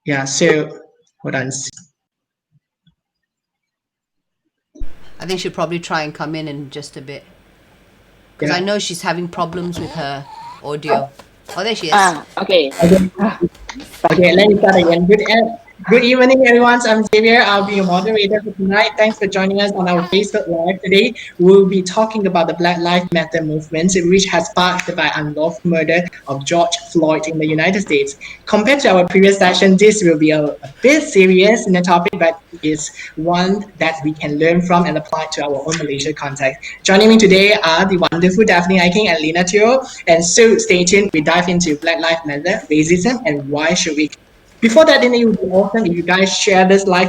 Yeah, so hold on. I think she'll probably try and come in just a bit. Because I Yeah. know she's having problems with her audio. Oh, there she is. Ah, okay. Okay. Okay, let me start again. Good evening, everyone. I'm Xavier. I'll be your moderator for tonight. Thanks for joining us on our Facebook Live today. We'll be talking about the Black Lives Matter movement, which has sparked by unlawful murder of George Floyd in the United States. Compared to our previous session, this will be a bit serious in the topic, but it's one that we can learn from and apply to our own Malaysia context. Joining me today are the wonderful Daphne Iking and Lina Teoh. And so stay tuned. We dive into Black Lives Matter, racism, and why should we. Before that, then it would be awesome if you guys share this live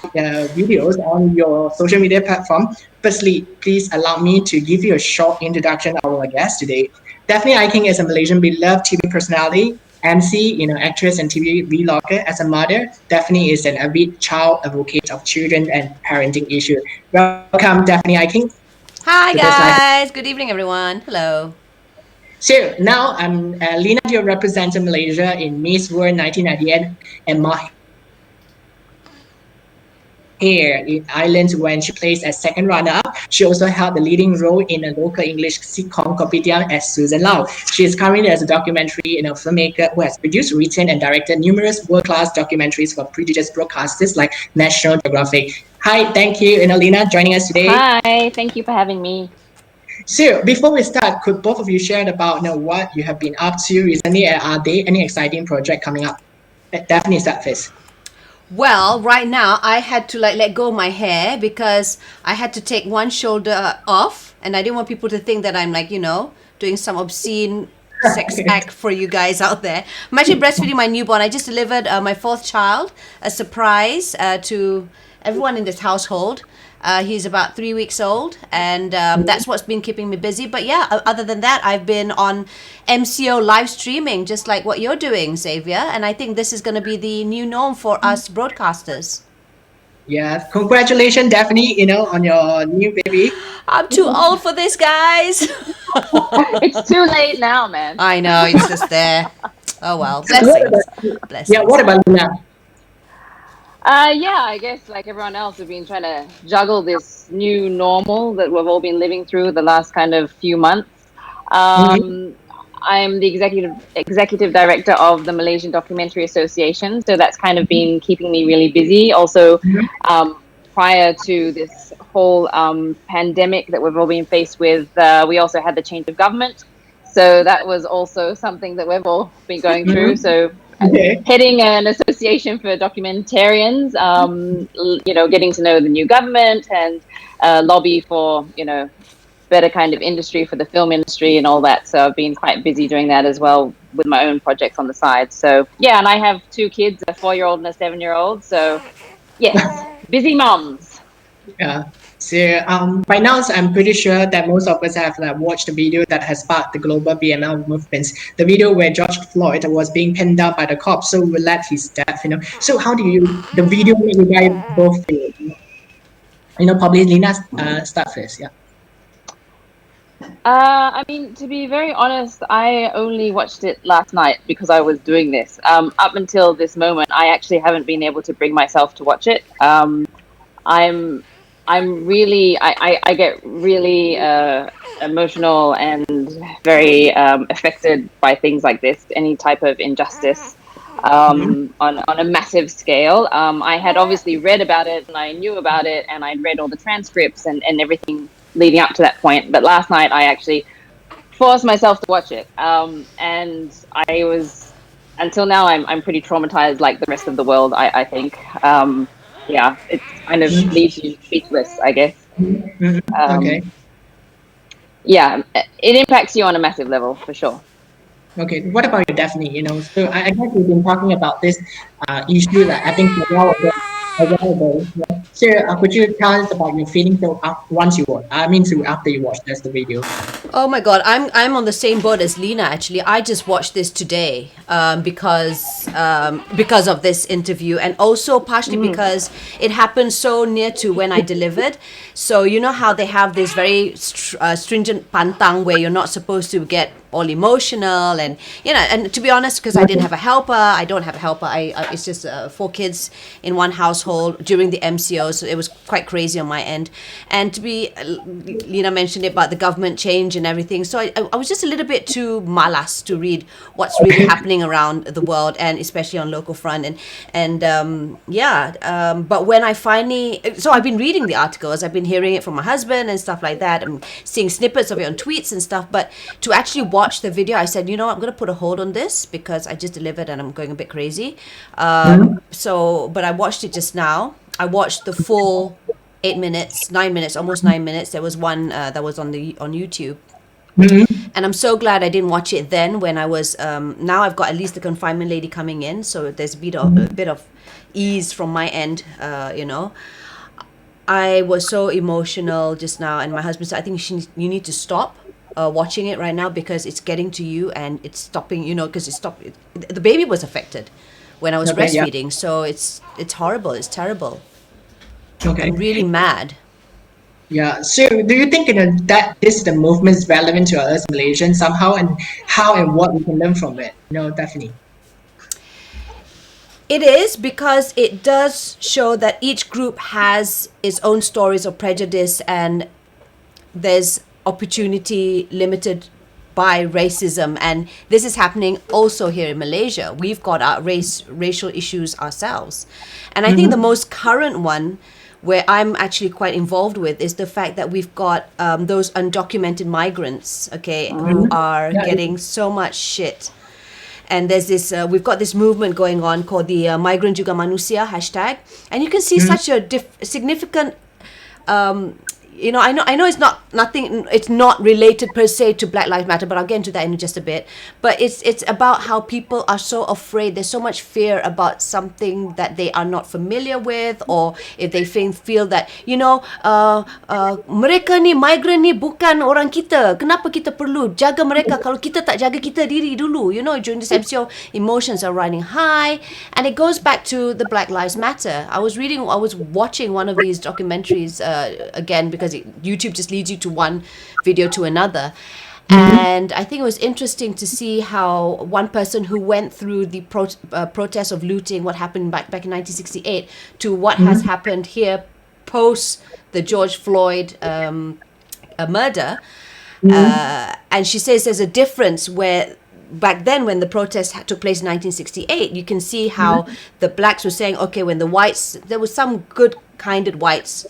videos on your social media platform. Firstly, please allow me to give you a short introduction of our guest today. Daphne Iking is a Malaysian beloved TV personality, MC, actress and TV vlogger. As a mother, Daphne is an avid child advocate of children and parenting issues. Welcome, Daphne Iking, to Hi, this live. guys. Good evening, everyone. Hello. So now I'm Lina Dio represented Malaysia in Miss World 1998 and here in Ireland when she placed as second runner-up. She also held the leading role in a local English sitcom Kopitiam as Susan Lau. She is currently as a documentary filmmaker who has produced, written, and directed numerous world-class documentaries for prestigious broadcasters like National Geographic. Hi, thank you, Lina, joining us today. Hi, thank you for having me. So before we start, could both of you share about what you have been up to recently? Are there any exciting project coming up? Definitely start first. Well, right now I had to let go of my hair because I had to take one shoulder off, and I didn't want people to think that I'm doing some obscene sex act for you guys out there. I'm actually breastfeeding my newborn. I just delivered my fourth child, a surprise to everyone in this household. He's about 3 weeks old, and that's what's been keeping me busy. But yeah, other than that, I've been on MCO live streaming, just like what you're doing, Xavier. And I think this is going to be the new norm for us broadcasters. Yeah, congratulations, Daphne, on your new baby. I'm too old for this, guys. It's too late now, man. I know, it's just there. Oh well, So what about, blessings. yeah, Blessings. what about Luna? Yeah, I guess like everyone else, we've been trying to juggle this new normal that we've all been living through the last kind of few months. Mhm. Um, I'm the executive director of the Malaysian Documentary Association, so that's kind of been keeping me really busy. Also, um, prior to this whole pandemic that we've all been faced with, we also had the change of government, so that was also something that we've all been going through. Mhm. So Okay. heading an association for documentarians, getting to know the new government and lobby for, better kind of industry for the film industry and all that. So I've been quite busy doing that as well with my own projects on the side. So yeah, and I have two kids, a 4-year-old and a 7-year-old. So yes, busy moms. Yeah. So by now, I'm pretty sure that most of us have watched the video that has sparked the global BML movements. The video where George Floyd was being pinned down by the cops, so we let his death. So how do the video make you guys both feel? Probably Lina start first. Yeah. I mean, to be very honest, I only watched it last night because I was doing this. Up until this moment, I actually haven't been able to bring myself to watch it. I'm I'm really I get really emotional and very affected by things like this, any type of injustice on a massive scale. I had obviously read about it and I knew about it and I'd read all the transcripts and everything leading up to that point. But last night I actually forced myself to watch it, and I was until now I'm pretty traumatized, like the rest of the world. I think. Yeah, it kind of leaves you speechless, I guess. Mhm. Okay. Um, yeah, it impacts you on a massive level for sure. Okay. What about you, Daphne? So I guess we've been talking about this issue that I think for a while ago. A while ago. Yeah. So could you tell us about your feelings once you watch? I mean, so after you watch that's the video. Oh my god, I'm on the same boat as Lina. Actually, I just watched this today because of this interview, and also partially because it happened so near to when I delivered. So you know how they have this very stringent pantang where you're not supposed to get all emotional, and and to be honest, because I didn't have a helper, I don't have a helper. I it's just 4 kids in one household during the MCO, so it was quite crazy on my end. And to be, Lina mentioned it about the government change and everything. So I was just a little bit too malas to read what's really happening around the world, and especially on local front. But when I finally, so I've been reading the articles, I've been hearing it from my husband and stuff like that. I'm seeing snippets of it on tweets and stuff. But to actually watch the video, I said, you know, I'm going to put a hold on this because I just delivered and I'm going a bit crazy. But I watched it just now. I watched the full 8 minutes, 9 minutes, almost 9 minutes. There was one that was on YouTube, and I'm so glad I didn't watch it then when I was. Now I've got at least the confinement lady coming in, so there's a bit of ease from my end. I was so emotional just now, and my husband said, "I think you need to stop." Watching it right now because it's getting to you and it's stopping, because the baby was affected when I was Okay, yeah. breastfeeding, so it's horrible, it's terrible. Okay. I'm really mad. Yeah. So, do you think that this the movement is relevant to us Malaysians somehow, and how and what we can learn from it? Definitely. It is, because it does show that each group has its own stories of prejudice, and there's opportunity limited by racism, and this is happening also here in Malaysia. We've got our racial issues ourselves, and I think the most current one, where I'm actually quite involved with, is the fact that we've got those undocumented migrants, okay, who are Yeah. getting so much shit. And there's this, we've got this movement going on called the Migrant Juga Manusia hashtag, and you can see such a significant I know it's nothing, it's not related per se to Black Lives Matter, but I'll get into that in just a bit. But it's about how people are so afraid, there's so much fear about something that they are not familiar with, or if they feel that, mereka ni, migrant ni bukan orang kita, kenapa kita perlu jaga mereka kalau kita tak jaga kita diri dulu. During this MCO, emotions are running high, and it goes back to the Black Lives Matter. I was watching one of these documentaries again, because YouTube just leads you to one video to another. And I think it was interesting to see how one person who went through the process of looting, what happened back in 1968, to what has happened here post the George Floyd murder. And she says there's a difference where back then, when the protest took place in 1968, you can see how the blacks were saying, okay, when the whites, there was some good-kinded whites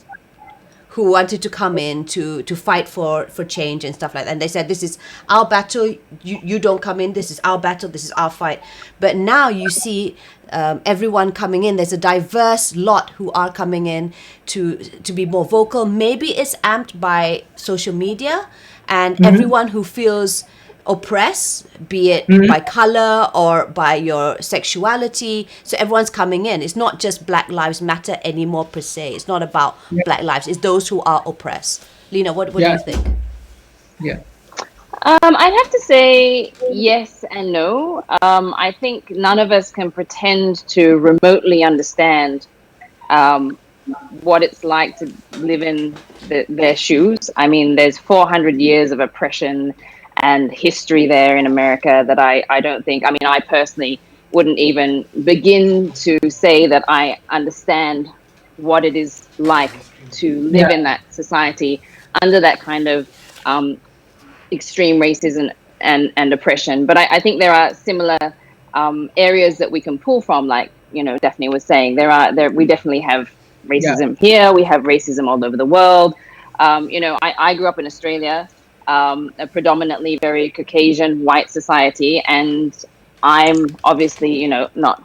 who wanted to come in to fight for change and stuff like that. And they said, this is our battle, you don't come in, this is our battle, this is our fight. But now you see everyone coming in. There's a diverse lot who are coming in to be more vocal. Maybe it's amped by social media, and everyone who feels oppressed, be it by color or by your sexuality. So everyone's coming in. It's not just Black Lives Matter anymore per se. It's not about Black lives. It's those who are oppressed. Lina, what do you think? Yeah. I'd have to say yes and no. I think none of us can pretend to remotely understand what it's like to live in their shoes. I mean, there's 400 years of oppression and history there in America that I don't think, I personally wouldn't even begin to say that I understand what it is like to live in that society under that kind of extreme racism and oppression. But I think there are similar areas that we can pull from, like, Daphne was saying, we definitely have racism here, we have racism all over the world. I grew up in Australia, a predominantly very Caucasian white society, and I'm obviously, not,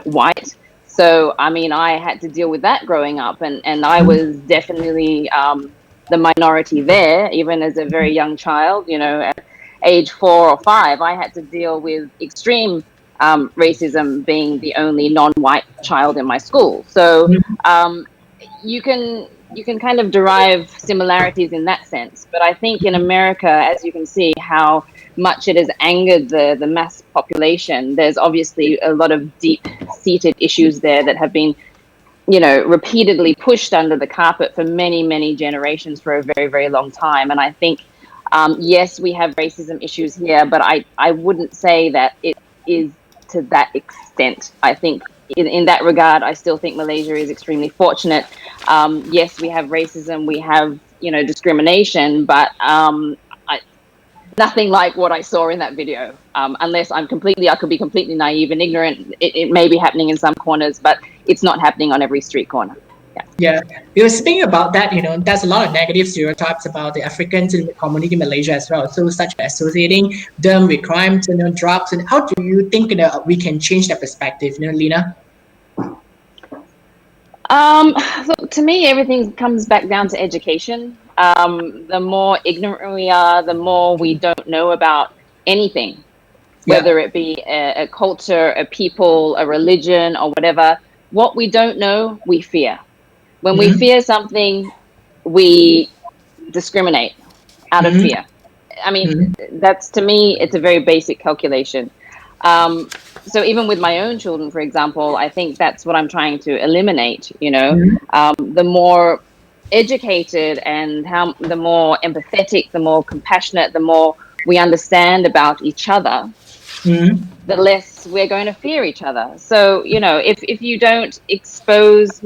white. So, I had to deal with that growing up, and I was definitely the minority there, even as a very young child, at age 4 or 5, I had to deal with extreme racism, being the only non-white child in my school. So you can you can kind of derive similarities in that sense. But I think in America, as you can see how much it has angered the mass population, there's obviously a lot of deep-seated issues there that have been, repeatedly pushed under the carpet for many, many generations for a very, very long time. And I think, yes, we have racism issues here, but I wouldn't say that it is to that extent. I think in that regard, I still think Malaysia is extremely fortunate. Yes, we have racism, we have, discrimination, but nothing like what I saw in that video. Unless I could be completely naive and ignorant. It may be happening in some corners, but it's not happening on every street corner. Yeah, because speaking about that, there's a lot of negative stereotypes about the Africans in the community in Malaysia as well. So, such as associating them with crimes and drugs. And how do you think we can change that perspective, Lina? So to me, everything comes back down to education. The more ignorant we are, the more we don't know about anything, whether it be a culture, a people, a religion, or whatever. What we don't know, we fear. When we fear something, we discriminate out of fear. I mean, that's, to me, it's a very basic calculation. So even with my own children, for example, I think that's what I'm trying to eliminate. The more educated and the more empathetic, the more compassionate, the more we understand about each other, the less we're going to fear each other. So, if you don't expose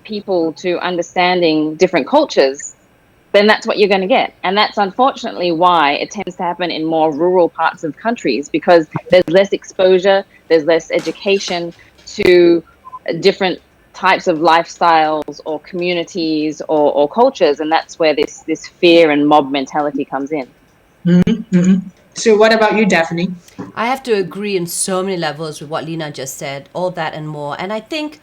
people to understanding different cultures, then that's what you're going to get. And that's unfortunately why it tends to happen in more rural parts of countries, because there's less exposure, there's less education to different types of lifestyles or communities or cultures. And that's where this fear and mob mentality comes in. So what about you, Daphne? I have to agree in so many levels with what Lina just said, all that and more. And I think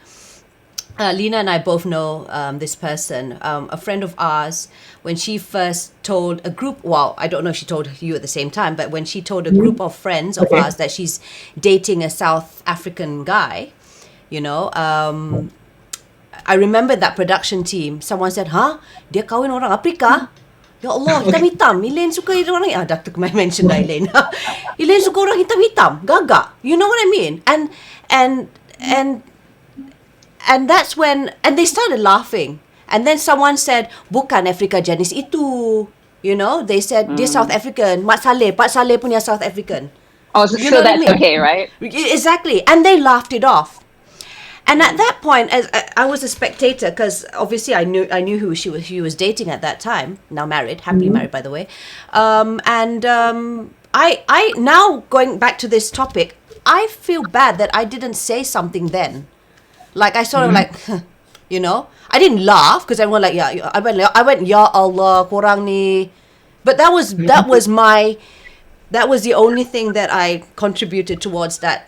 Lina and I both know this person, a friend of ours. When she first told a group, well, I don't know if she told you at the same time, but when she told a group of friends of ours that she's dating a South African guy, I remember that production team, someone said, huh? Dia kahwin orang Afrika? Ya Allah, hitam-hitam. Elaine suka orang ni. Dr. Kumai mentioned Elaine. Elaine suka orang hitam-hitam. Gagak. You know what I mean? And that's when, and they started laughing. And then someone said, bukan Afrika jenis itu. They said, dia South African. Pak Saleh punya South African. Oh, so that's okay, right? Exactly. And they laughed it off. And at that point, as I was a spectator, because obviously I knew who she was dating at that time. Now married, happily married, by the way. I now going back to this topic, I feel bad that I didn't say something then. Like I sort of like, I didn't laugh because everyone like, yeah, I went, ya Allah, korang ni. But that was the only thing that I contributed towards that.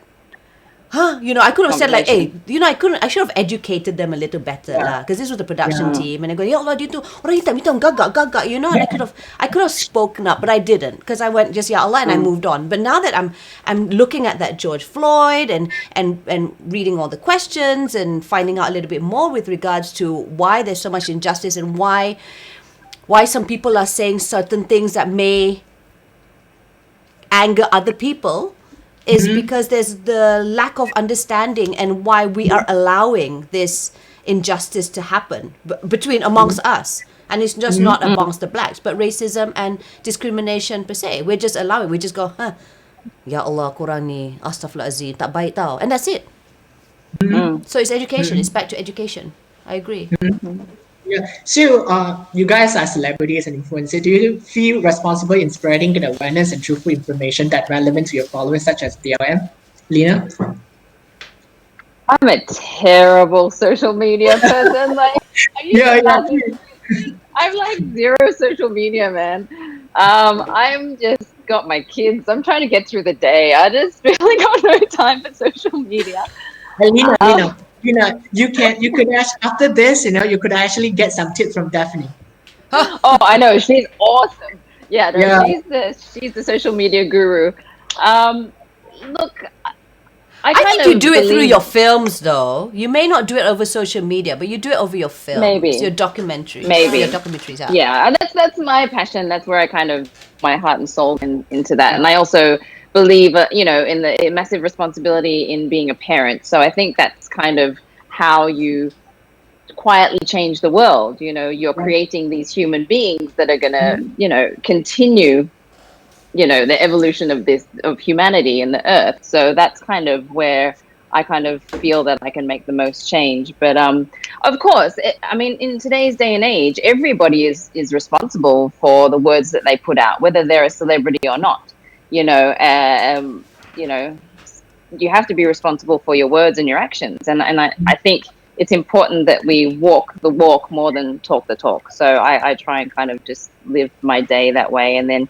I could have said like, hey, I should have educated them a little better lah, because this was the production team, and I go, ya Allah, dia tu orang hitam gagak, and I could have spoken up, but I didn't, because I went just ya Allah and I moved on. But now that I'm looking at that George Floyd and reading all the questions and finding out a little bit more with regards to why there's so much injustice and why some people are saying certain things that may anger other people, is because there's the lack of understanding and why we are allowing this injustice to happen amongst us. And it's just not amongst the blacks, but racism and discrimination per se. We're just allowing, we just go, ya Allah, korang ni, astaghfirullahalazim, tak baik tau. And that's it. So it's education, it's back to education. I agree. Yeah. So, you guys are celebrities and influencers. Do you feel responsible in spreading the awareness and truthful information that relevant to your followers, such as Teoh? Lina? I'm a terrible social media person. Like, I'm like zero social media, man. I'm just got my kids. I'm trying to get through the day. I just really got no time for social media. Lina, you could after this, you could actually get some tips from Daphne. Oh, I know, she's awesome. She's the social media guru. Look, I I kind think you of do it through believe your films, though. You may not do it over social media, but you do it over your films, your maybe, documentaries. Your maybe. documentaries out. Yeah, and that's my passion. That's where I kind of my heart and soul into that. And I also believe, in the massive responsibility in being a parent. So I think that's kind of how you quietly change the world. You're creating these human beings that are gonna, continue, the evolution of humanity and the earth. So that's kind of where I kind of feel that I can make the most change. But of course, I mean, in today's day and age, everybody is responsible for the words that they put out, whether they're a celebrity or not. You know, you know, you have to be responsible for your words and your actions. And I think it's important that we walk the walk more than talk the talk. So I try and kind of just live my day that way. And then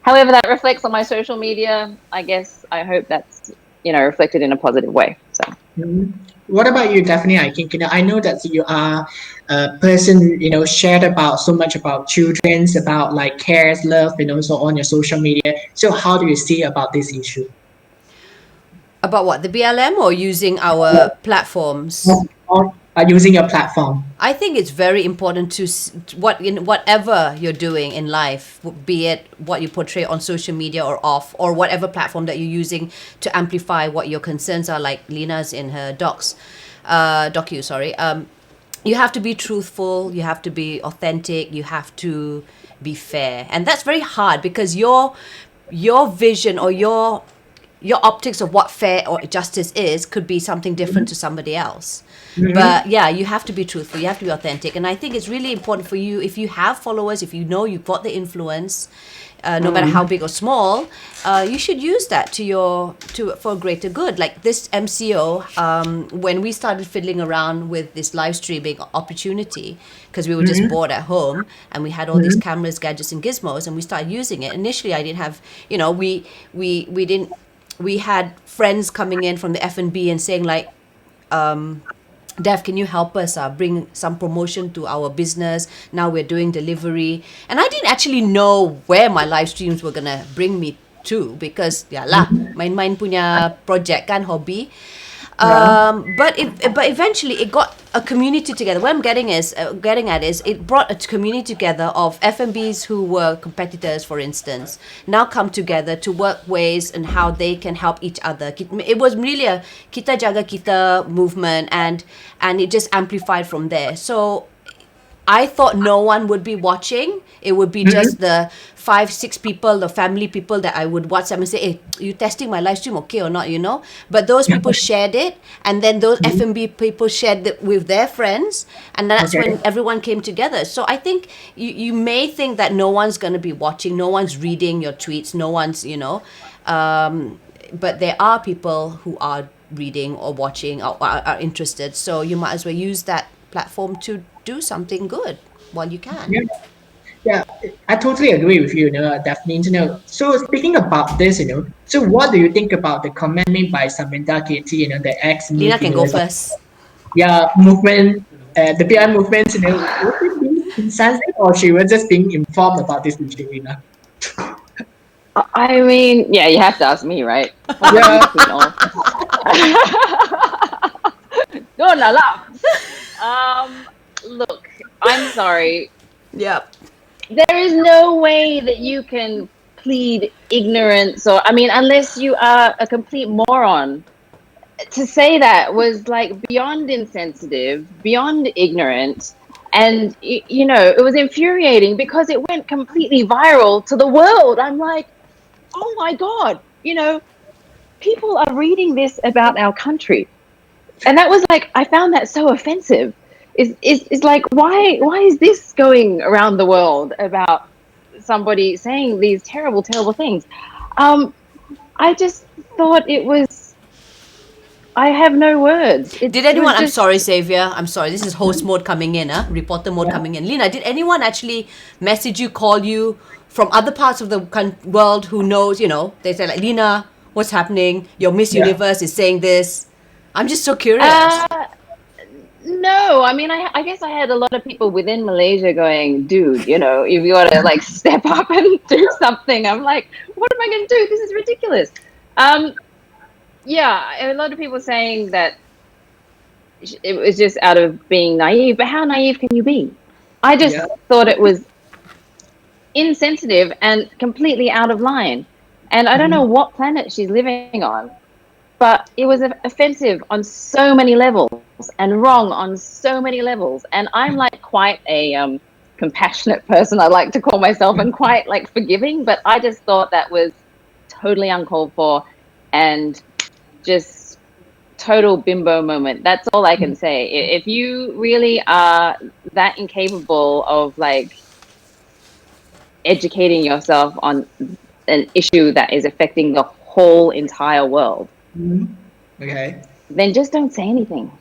however that reflects on my social media, I guess I hope that's, reflected in a positive way. So Mhm. What about you, Daphne? I think I know that you are a person shared about so much about children's, about like cares, love, so on your social media. So how do you see about this issue? About what? The BLM or using our platforms? Or using your platform? I think it's very important to whatever you're doing in life, be it what you portray on social media or off, or whatever platform that you're using to amplify what your concerns are. Like Lina's in her docu. Sorry. You have to be truthful. You have to be authentic. You have to be fair, and that's very hard because your vision or your optics of what fair or justice is could be something different to somebody else. Mm-hmm. But yeah, you have to be truthful, you have to be authentic. And I think it's really important for you, if you have followers, if you know you've got the influence, no matter how big or small, you should use that for greater good. Like this MCO, when we started fiddling around with this live streaming opportunity, because we were just Mm-hmm. bored at home and we had all these cameras, gadgets, and gizmos, and we started using it. Initially, I didn't have, we didn't. We had friends coming in from the F&B and saying like, Dev, can you help us bring some promotion to our business? Now we're doing delivery. And I didn't actually know where my live streams were going to bring me to because, ya lah, main-main punya project kan, hobby. Yeah. But eventually it got a community together. What I'm getting at is it brought a community together of F&Bs who were competitors, for instance, now come together to work ways and how they can help each other. It was really a kita jaga kita movement, and it just amplified from there. So I thought no one would be watching. It would be just the 5, 6 people, the family people that I would WhatsApp and say, "Hey, you testing my live stream okay or not?" But those people shared it, and then those F&B people shared it with their friends, and that's Okay. when everyone came together. So I think you may think that no one's going to be watching, no one's reading your tweets, no one's, but there are people who are reading or watching or are interested. So you might as well use that platform to do something good while you can. Yeah. Yeah, I totally agree with you, Daphne. So speaking about this, so what do you think about the comment made by Saminda KT, the ex-MIF, Lina can go first. yeah, movement, the PR movement, was it being insensitive or she was just being informed about this issue, I mean, yeah, you have to ask me, right? What do you Yeah. think of? Don't laugh. Look, I'm sorry. Yep. There is no way that you can plead ignorance, or I mean, unless you are a complete moron. To say that was like beyond insensitive, beyond ignorant, and it was infuriating because it went completely viral to the world. I'm like, oh my god, people are reading this about our country, and that was like, I found that so offensive. Is like, why is this going around the world about somebody saying these terrible things? um I just thought it was, I have no words. It Did it was anyone? I'm just sorry, Xavier. I'm sorry. This is host mode coming in, reporter mode Yeah. coming in. Lina, did anyone actually message you, call you from other parts of the world who knows? They say like, Lina, what's happening? Your Miss Yeah. Universe is saying this. I'm just so curious. uh no, I mean, I guess I had a lot of people within Malaysia going, dude, if you want to like step up and do something. I'm like, what am I going to do? This is ridiculous. Um, yeah, a lot of people saying that it was just out of being naive, but how naive can you be? I just Yeah. thought it was insensitive and completely out of line. And I don't know Mhm. what planet she's living on, but it was offensive on so many levels and wrong on so many levels. And I'm like quite a compassionate person, I like to call myself, and quite like forgiving, but I just thought that was totally uncalled for and just total bimbo moment. That's all I can say. If you really are that incapable of like educating yourself on an issue that is affecting the whole entire world, Mhm. Okay. then just don't say anything.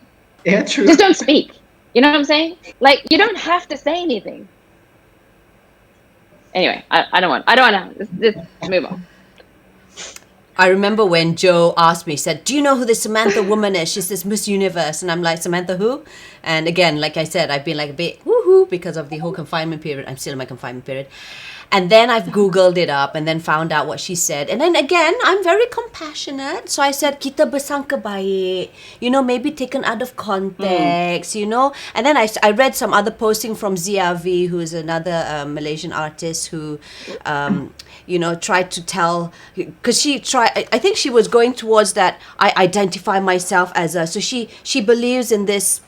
Yeah, Just true. don't speak. You know what I'm saying? Like you don't have to say anything. Anyway, I don't want to. Just move on. I remember when Joe asked me, said, "Do you know who this Samantha woman is?" She says, "Miss Universe," and I'm like, "Samantha who?" And again, like I said, I've been like a bit woohoo because of the whole confinement period. I'm still in my confinement period, and then I've googled it up and then found out what she said. And then again, I'm very compassionate, so I said, "Kita bersangka baik," maybe taken out of Mm. context. And then I read some other posting from Xavier, who is another Malaysian artist who. Tried to tell, because I think she was going towards that I identify myself as a, so she believes in this,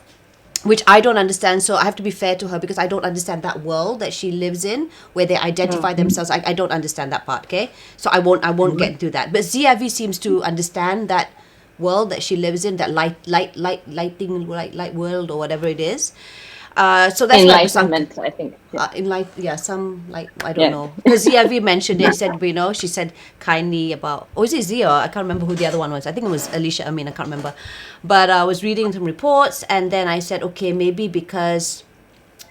which I don't understand. So I have to be fair to her because I don't understand that world that she lives in where they identify Mm. themselves. I don't understand that part. Okay, so I won't get into that. But ZIV seems to understand that world that she lives in, that light world or whatever it is. So that's why Basang, Enlightenment, I think. Yeah. in like, yeah, some, like, I don't Yeah. know, because Ziavi mentioned it. He said, she said kindly about, or is it Zia? I can't remember who the other one was. I think it was Alicia. I mean, I can't remember, but I was reading some reports, and then I said, okay, maybe because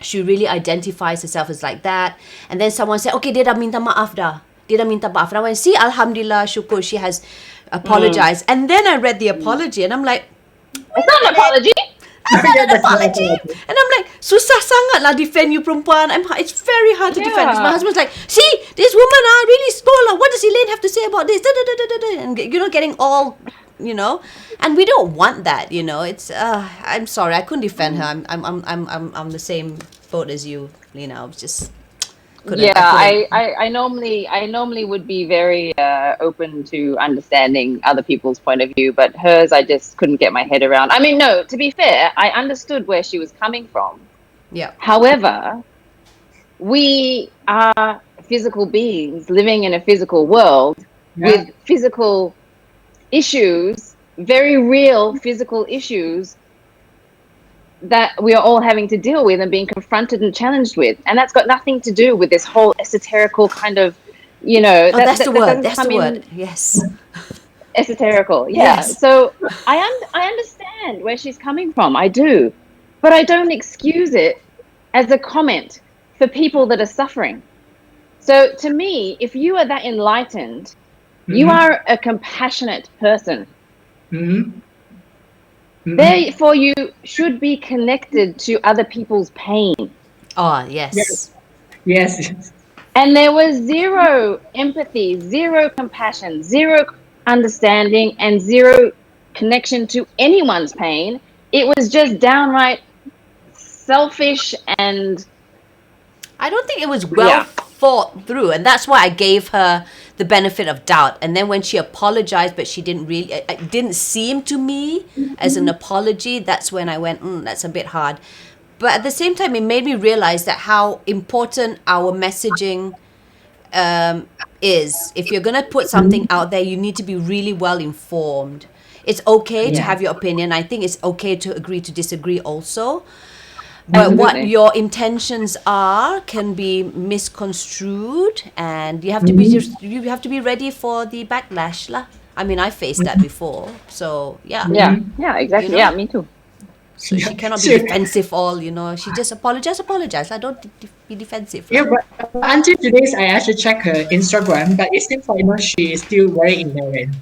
she really identifies herself as like that. And then someone said, okay, dia dah minta maaf dah. Dia dah minta maaf. And I went, see, Alhamdulillah, syukur, she has Mm. apologized. And then I read the apology, and I'm like, It's wait a not an minute, apology. how's that Yeah, an that's not apology? apology. And I'm like, susah sangat lah defend you perempuan. It's very hard to defend. Because my Yeah. husband's like, see, this woman really stole her. What does Elaine have to say about this? Da, da, da, da, da, da. And getting all, and we don't want that. It's I'm sorry, I couldn't defend her. I'm the same boat as you, Lina. I was just couldn't. Yeah, I couldn't. I normally would be very open to understanding other people's point of view, but hers I just couldn't get my head around. I mean, no, to be fair, I understood where she was coming from. Yeah. However, we are physical beings living in a physical world Yeah. with physical issues, very real physical issues that we are all having to deal with and being confronted and challenged with. And that's got nothing to do with this whole esoterical kind of, Oh, that's the that word. doesn't That's the come word. in Yes. esoterical. Yeah. Yes. So I understand where she's coming from. I do. But I don't excuse it as a comment for people that are suffering. So to me, if you are that enlightened, you Mm-hmm. are a compassionate person. Mm-hmm. Mm-hmm. Therefore, you should be connected to other people's pain. Oh, Yes. yes. Yes. Yes. And there was zero empathy, zero compassion, zero understanding, and zero connection to anyone's pain. It was just downright selfish and I don't think it was well yeah. thought through, and that's why I gave her the benefit of doubt. And then when she apologized, but she didn't really, it didn't seem to me as an apology. That's when I went, that's a bit hard. But at the same time, it made me realize that how important our messaging is. If you're gonna put something out there, you need to be really well informed. It's okay to Yeah. have your opinion. I think it's okay to agree to disagree also, but what Absolutely. your intentions are can be misconstrued, and you have to be Mm-hmm. just, you have to be ready for the backlash lah. I mean, I faced that before, so yeah, Yeah. Mm-hmm. Yeah, you exactly. Yeah, know. me too. So she Yeah. cannot be So, defensive. She just apologize. I don't be defensive yeah, lah. but until today's, I actually check her Instagram, but it seems like she is still very ignorant.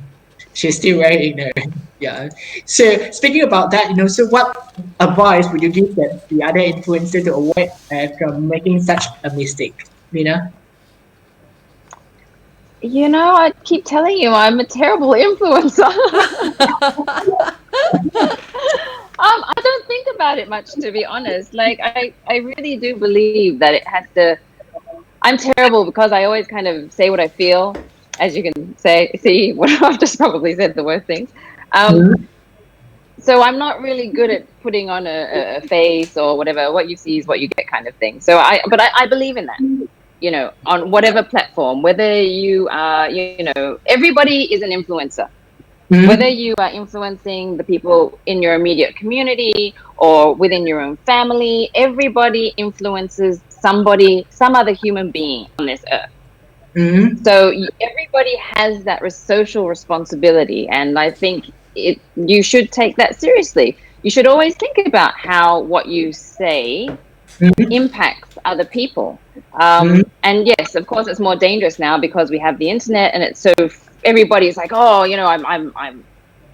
She's still very ignorant. Yeah. So speaking about that, so what advice would you give the other influencer to avoid from making such a mistake? You know? I keep telling you I'm a terrible influencer. I don't think about it much, to be honest. Like, I really do believe that it has to. I'm terrible because I always kind of say what I feel, as you can see what I've just probably said the worst things. Um, Mhm. so I'm not really good at putting on a face or whatever. What you see is what you get, kind of thing. But I believe in that. On whatever platform, whether you are, everybody is an influencer. Whether Mhm. you are influencing the people in your immediate community or within your own family, everybody influences somebody, some other human being on this earth. Mhm. So everybody has that social responsibility, and I think you should take that seriously. You should always think about how what you say Mhm. impacts other people. Mhm. And yes, of course, it's more dangerous now because we have the internet, and it's so everybody's like, oh, I'm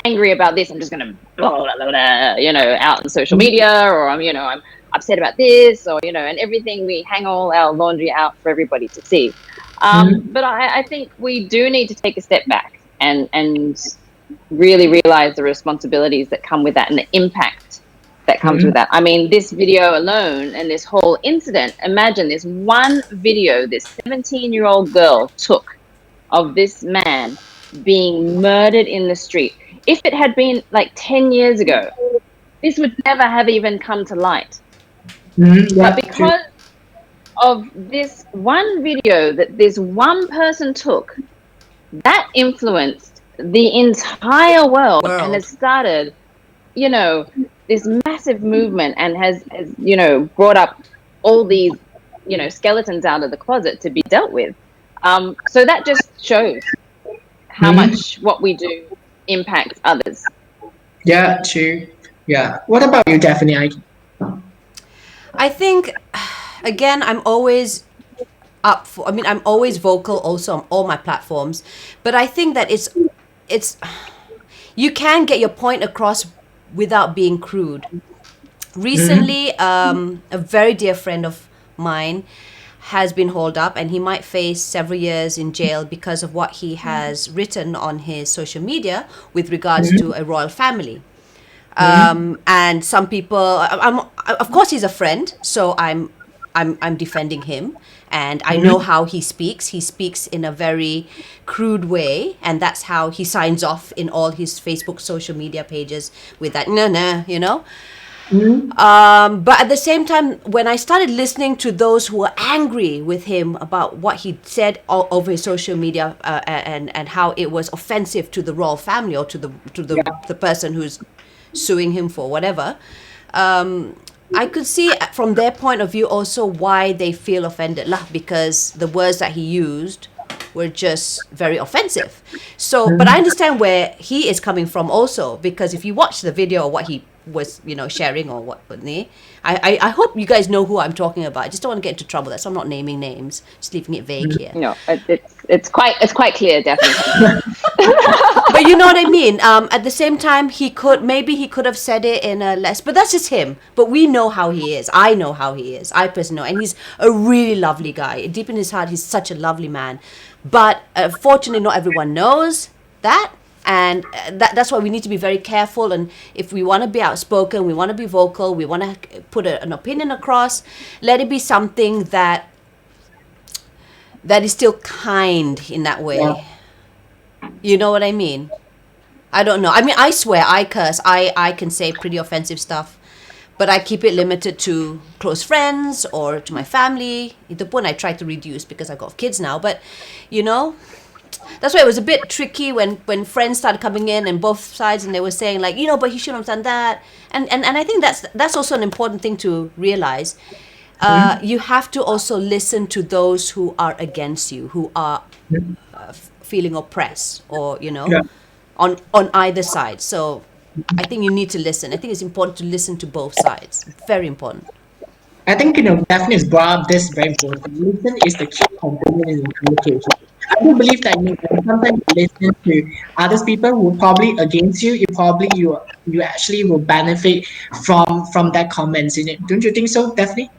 angry about this. I'm just gonna blah, blah, blah, blah, out on social media, or I'm upset about this, or and everything. We hang all our laundry out for everybody to see. Mhm. But I think we do need to take a step back and really realize the responsibilities that come with that and the impact that comes with Mhm. that. I mean, this video alone and this whole incident, imagine this one video this 17-year-old girl took of this man being murdered in the street. If it had been like 10 years ago, this would never have even come to light. Mhm. But Yeah, true. because of this one video that this one person took, that influenced the entire world and has World. started, you know, this massive movement and has brought up all these, skeletons out of the closet to be dealt with. So that just shows how Mhm. much what we do impacts others. Yeah, true. Yeah. What about you, Daphne? I think, again, I'm always up for. I mean, I'm always vocal also on all my platforms, but I think that it's you can get your point across without being crude. Mhm. Recently, a very dear friend of mine has been hauled up, and he might face several years in jail because of what he has written on his social media with regards to Mhm. a royal family. Mhm. And some people, of course, he's a friend, so I'm defending him, and I know Mhm. how he speaks. He speaks in a very crude way, and that's how he signs off in all his Facebook social media pages with that nah nah, you know. Mhm. But at the same time, when I started listening to those who were angry with him about what he said all over his social media, and how it was offensive to the royal family or to the person who's suing him for whatever, I could see from their point of view also why they feel offended lah, because the words that he used were just very offensive. So, but I Mhm. understand where he is coming from also, because if you watch the video or what he was, sharing or what, I hope you guys know who I'm talking about. I just don't want to get into trouble. That's why I'm not naming names, just leaving it vague here. It's quite clear, Daphne. But you know what I mean. At the same time, he could have said it in a less. But that's just him. But we know how he is. I know how he is. I personally know, and he's a really lovely guy. Deep in his heart, he's such a lovely man. But fortunately, not everyone knows that. And that's why we need to be very careful. And if we want to be outspoken, we want to be vocal, we want to put an opinion across, let it be something that is still kind in that Yeah. way. You know what I mean? I don't know. I mean, I swear, I curse. I can say pretty offensive stuff, but I keep it limited to close friends or to my family. Itu pun I try to reduce because I got kids now. But, you know, that's why it was a bit tricky when friends started coming in and both sides, and they were saying like, but he shouldn't have done that. And I think that's also an important thing to realize. Mhm. You have to also listen to those who are against you, who are Mhm. feeling oppressed, or Yeah. on either side. So I think you need to listen. I think it's important to listen to both sides. Very important. I think Daphne has brought up this very important. Listen is the key component in communication. I do believe that sometimes you listen to others people who are probably against you. You actually will benefit from that comments in it. Don't you think so, Daphne?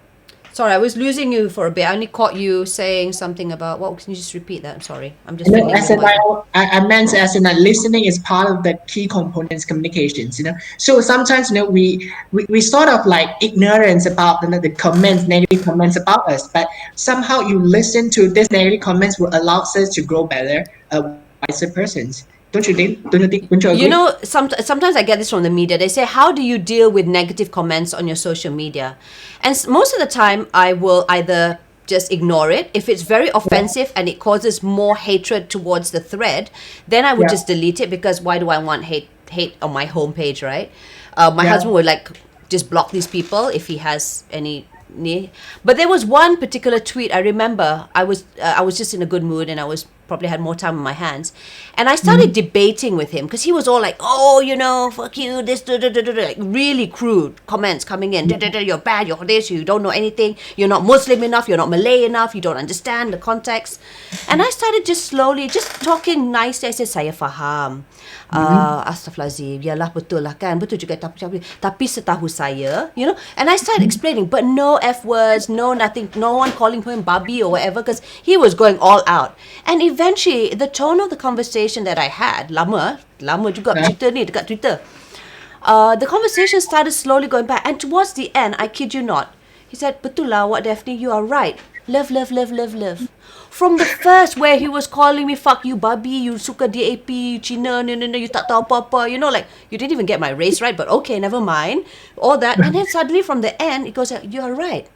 Sorry, I was losing you for a bit. I only caught you saying something about what. Can you just repeat that? I'm sorry. I'm just No, fiddling as with in my. I meant as in that listening is part of the key components communications. So sometimes we sort of like ignorance about the comments, negative comments about us, but somehow you listen to these negative comments will allow us to grow better, wiser persons. Don't you think? Don't you You agree? know, sometimes I get this from the media. They say, "How do you deal with negative comments on your social media?" And most of the time, I will either just ignore it. If it's very Yeah, offensive and it causes more hatred towards the thread, then I would yeah, just delete it, because why do I want hate on my homepage, right? My yeah. husband would like just block these people if he has any. But there was one particular tweet I remember. I was just in a good mood, and I was probably had more time on my hands, and I started Mm-hmm. debating with him because he was all like, "Oh, fuck you, this, like really crude comments coming in. You're bad, you're this, you don't know anything, you're not Muslim enough, you're not Malay enough, you don't understand the context." And I started just slowly, just talking nicely. I said, "Saya faham. Mm-hmm. Astaghfirullahaladzim, yalah betul lah kan, betul juga, tapi setahu saya, and I started explaining, but no F words, no nothing, no one calling him babi or whatever, because he was going all out. And eventually, the tone of the conversation that I had, lama juga Yeah. cerita ni dekat Twitter, the conversation started slowly going back, and towards the end, I kid you not, he said, "Betul lah, what Daphne, you are right. Love, love, love, love, love." From the first where he was calling me, "Fuck you, babi, you suka DAP, Cina, no, no, no, you tak tahu apa-apa," like, you didn't even get my race right, but okay, never mind. All that. And then suddenly from the end, it goes, "You are right.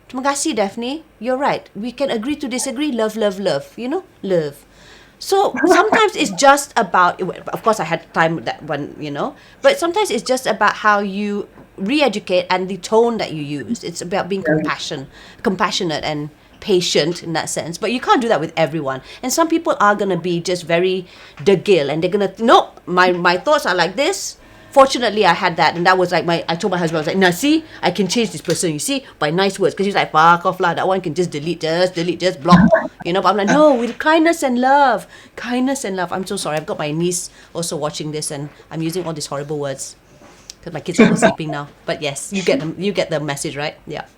Terima kasih, Daphne. You're right. We can agree to disagree. Love, love, love. Love." So sometimes it's just about, of course, I had time that one, but sometimes it's just about how you re-educate and the tone that you use. It's about being compassionate and patient in that sense. But you can't do that with everyone. And some people are gonna be just very degil, and they're gonna no, my thoughts are like this. Fortunately, I had that, and that was like I told my husband, I was like, "Now, see, I can change this person, you see, by nice words." Because he's like, "Fuck off lah, that one can just delete, just block." But I'm like, "No, with kindness and love. Kindness and love." I'm so sorry. I've got my niece also watching this, and I'm using all these horrible words because my kids are all sleeping now. But yes, you get the message, right? Yeah.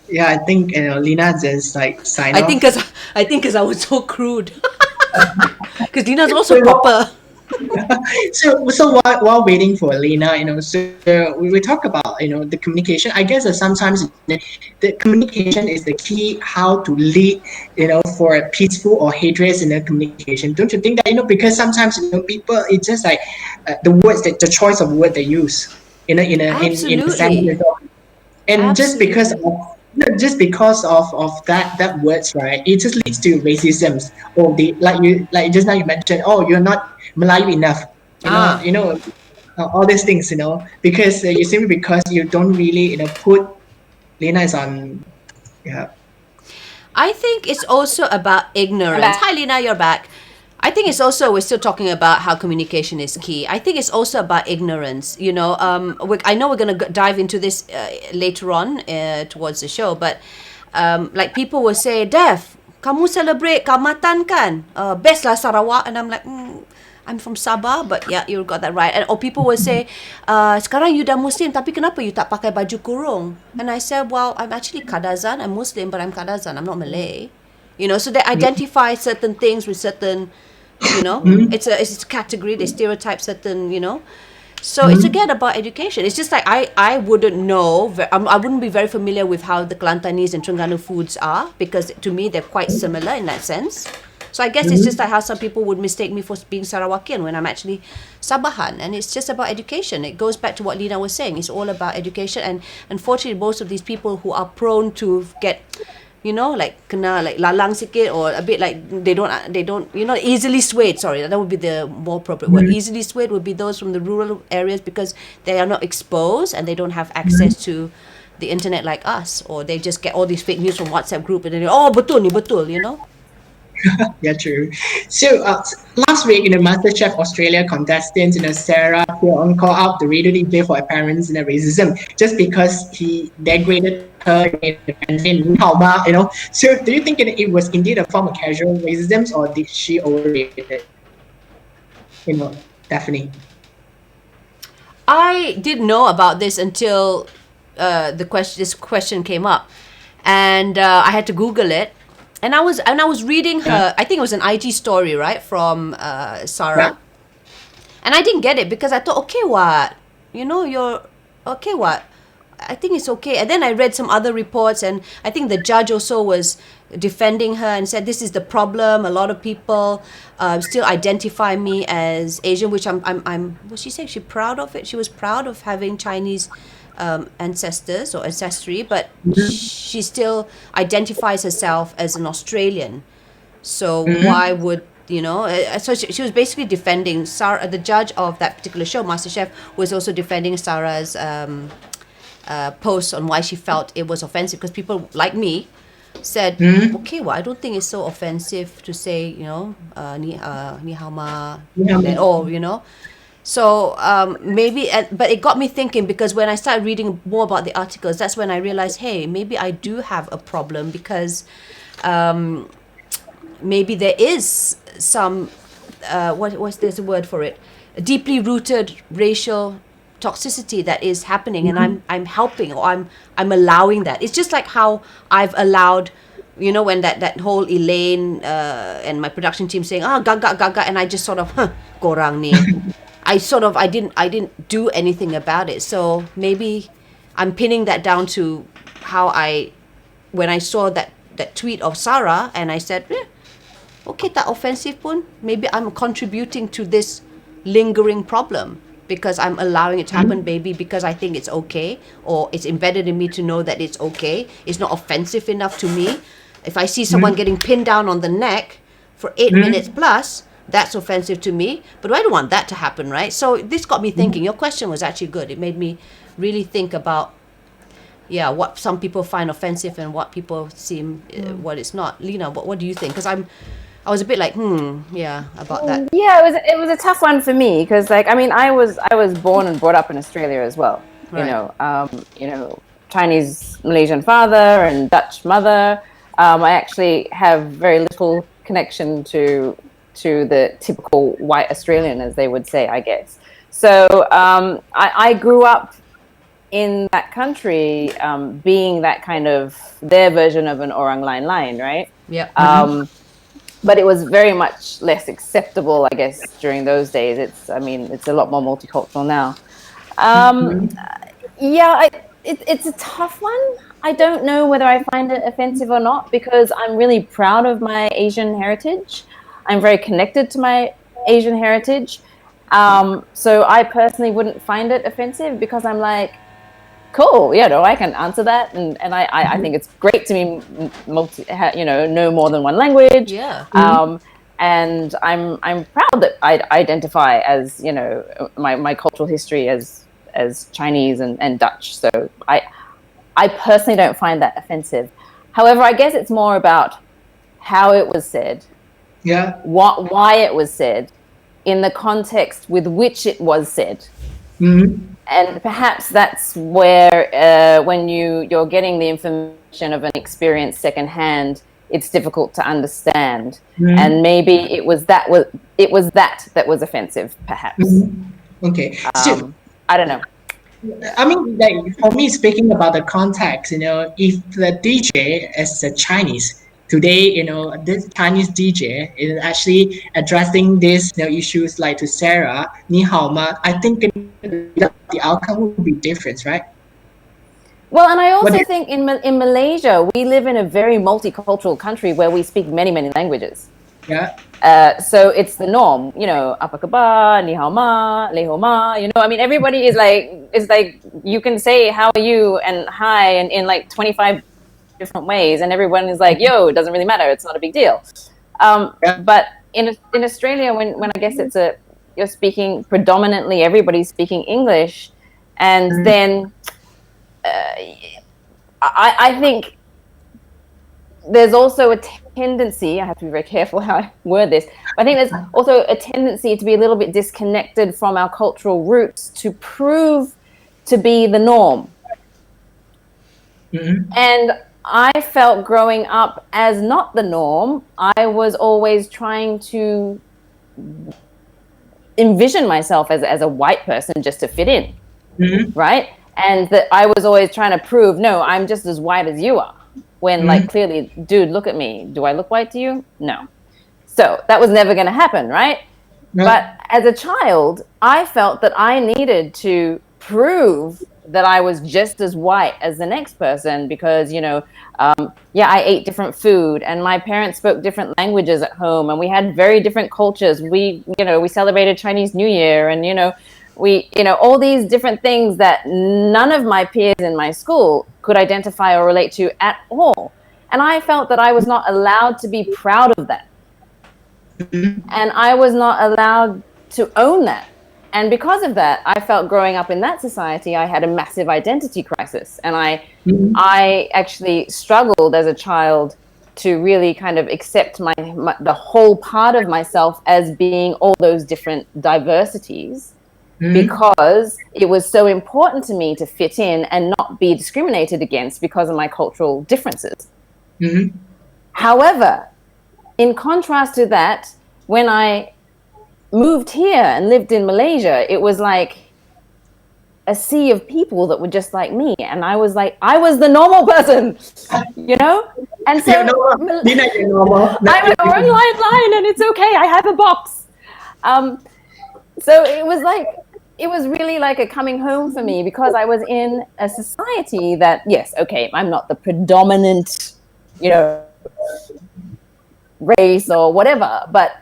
Yeah, I think Lina just like sign I think off. because I think because I was so crude. Because Dina's also So, proper. so while waiting for Lena, so we talk about the communication. I guess that sometimes the communication is the key how to lead for a peaceful or hatred in the communication. Don't you think that because sometimes people it's just like the words that the choice of word they use in the Absolutely. sentence and Absolutely. just because of that words, right, it just leads to racism or the like just now you mentioned, oh, you're not Melayu enough, Ah. all these things, because you simply because you don't really put Lena is on. Yeah. I think it's also about I'm ignorance. back. Hi, Lina, you're back. I think it's also, we're still talking about how communication is key. I think it's also about ignorance. I know we're going to dive into this later on towards the show, but like people will say, "Dev, kamu celebrate Kamatan kan? Best lah Sarawak." And I'm like, I'm from Sabah, but yeah, you got that right. Or people will say, "Sekarang you dah Muslim, tapi kenapa you tak pakai baju kurung?" And I said, "Well, I'm actually Kadazan. I'm Muslim, but I'm Kadazan. I'm not Malay." So they identify certain things with certain, Mhm. it's a category. They stereotype certain. So it's Mhm. again about education. It's just like I wouldn't know. I wouldn't be very familiar with how the Kelantanese and Terengganu foods are, because to me they're quite similar in that sense. So I guess it's just Mhm. like how some people would mistake me for being Sarawakian when I'm actually Sabahan, and it's just about education. It goes back to what Lina was saying. It's all about education, and unfortunately, most of these people who are prone to get like kena like lalang sikit, or a bit like they don't easily swayed. Sorry, that would be the more appropriate word. Mhm. Easily swayed would be those from the rural areas, because they are not exposed and they don't have access to the internet like us, or they just get all these fake news from WhatsApp group, and then oh betul ni betul. Yeah, true. So last week, MasterChef Australia contestant, Sarah Teoh called out the radio DJ for apparent racism just because he degraded her in the campaign. 你好吗? So do you think it was indeed a form of casual racism, or did she overreact it? Definitely. I didn't know about this until this question came up. and I had to Google it. And I was reading her. I think it was an IG story, right, from Sarah. And I didn't get it because I thought, okay, what? You're okay, what? I think it's okay. And then I read some other reports, and I think the judge also was defending her and said, this is the problem. A lot of people still identify me as Asian, which what she said, she proud of it. She was proud of having Chinese ancestors or ancestry, but she still identifies herself as an Australian. So why would so she was basically defending Sarah. The judge of that particular show, MasterChef, was also defending Sarah's post on why she felt it was offensive, because people like me said, okay, well, I don't think it's so offensive to say, ni hao ma, and all, So maybe, but it got me thinking, because when I started reading more about the articles, that's when I realized, hey, maybe I do have a problem, because maybe there is some what's there's a word for it, a deeply rooted racial toxicity that is happening, and I'm helping, or I'm allowing that. It's just like how I've allowed, when that whole Elaine and my production team saying gaga gaga, and I just sort of korang ni. I didn't do anything about it. So maybe I'm pinning that down to how when I saw that tweet of Sarah, and I said, okay, tak offensive pun, maybe I'm contributing to this lingering problem, because I'm allowing it to happen, maybe because I think it's okay, or it's embedded in me to know that it's okay. It's not offensive enough to me. If I see someone getting pinned down on the neck for 8 minutes plus, that's offensive to me, but I don't want that to happen, right? So this got me thinking. Your question was actually good. It made me really think about, what some people find offensive and what people seem what it's not. Lina, what do you think? Because I was a bit like, about that. Yeah, it was a tough one for me, because I was born and brought up in Australia as well. Right. Chinese Malaysian father and Dutch mother. I actually have very little connection to the typical white Australian, as they would say, I guess. So I grew up in that country, being that kind of their version of an orang lain, right? Yeah. But it was very much less acceptable, I guess, during those days. It's a lot more multicultural now. It's a tough one. I don't know whether I find it offensive or not, because I'm really proud of my Asian heritage. I'm very connected to my Asian heritage. So I personally wouldn't find it offensive, because I'm like, cool, I can answer that, and I think it's great to be know more than one language. Yeah. And I'm proud that I identify as my cultural history as Chinese and Dutch. So I personally don't find that offensive. However, I guess it's more about how it was said. Yeah. Why it was said, in the context with which it was said. And perhaps that's where when you're getting the information of an experience secondhand, it's difficult to understand. And maybe it was that was offensive, perhaps. Okay. I don't know. I mean, like, for me, speaking about the context, if the DJ is a Chinese today, this Chinese DJ is actually addressing these issues like to Sarah, ni hao ma, I think the outcome would be different, right? Well, and I also think in Malaysia, we live in a very multicultural country where we speak many, many languages. Yeah. So it's the norm, apa khabar, ni hao ma, le hao ma, everybody is like, you can say how are you and hi and in like 25 different ways, and everyone is like, yo, it doesn't really matter, it's not a big deal. But in Australia, when I guess you're speaking predominantly, everybody's speaking English, and then I think there's also a tendency, I have to be very careful how I word this, but I think there's also a tendency to be a little bit disconnected from our cultural roots to prove to be the norm. And I felt growing up as not the norm. I was always trying to envision myself as a white person just to fit in, right? And that I was always trying to prove, no, I'm just as white as you are. when like clearly, dude, look at me. Do I look white to you? No. So that was never going to happen, right? But as a child, I felt that I needed to prove that I was just as white as the next person because, I ate different food and my parents spoke different languages at home and we had very different cultures. We celebrated Chinese New Year and, all these different things that none of my peers in my school could identify or relate to at all. And I felt that I was not allowed to be proud of that. And I was not allowed to own that. And because of that, I felt growing up in that society, I had a massive identity crisis. And I actually struggled as a child to really kind of accept the whole part of myself as being all those different diversities, because it was so important to me to fit in and not be discriminated against because of my cultural differences. However, in contrast to that, when I moved here and lived in Malaysia, it was like a sea of people that were just like me. And I was the normal person, And so Lina, you're normal. I'm an online line and it's okay. I have a box. So it was really like a coming home for me because I was in a society that, yes, okay, I'm not the predominant, race or whatever, but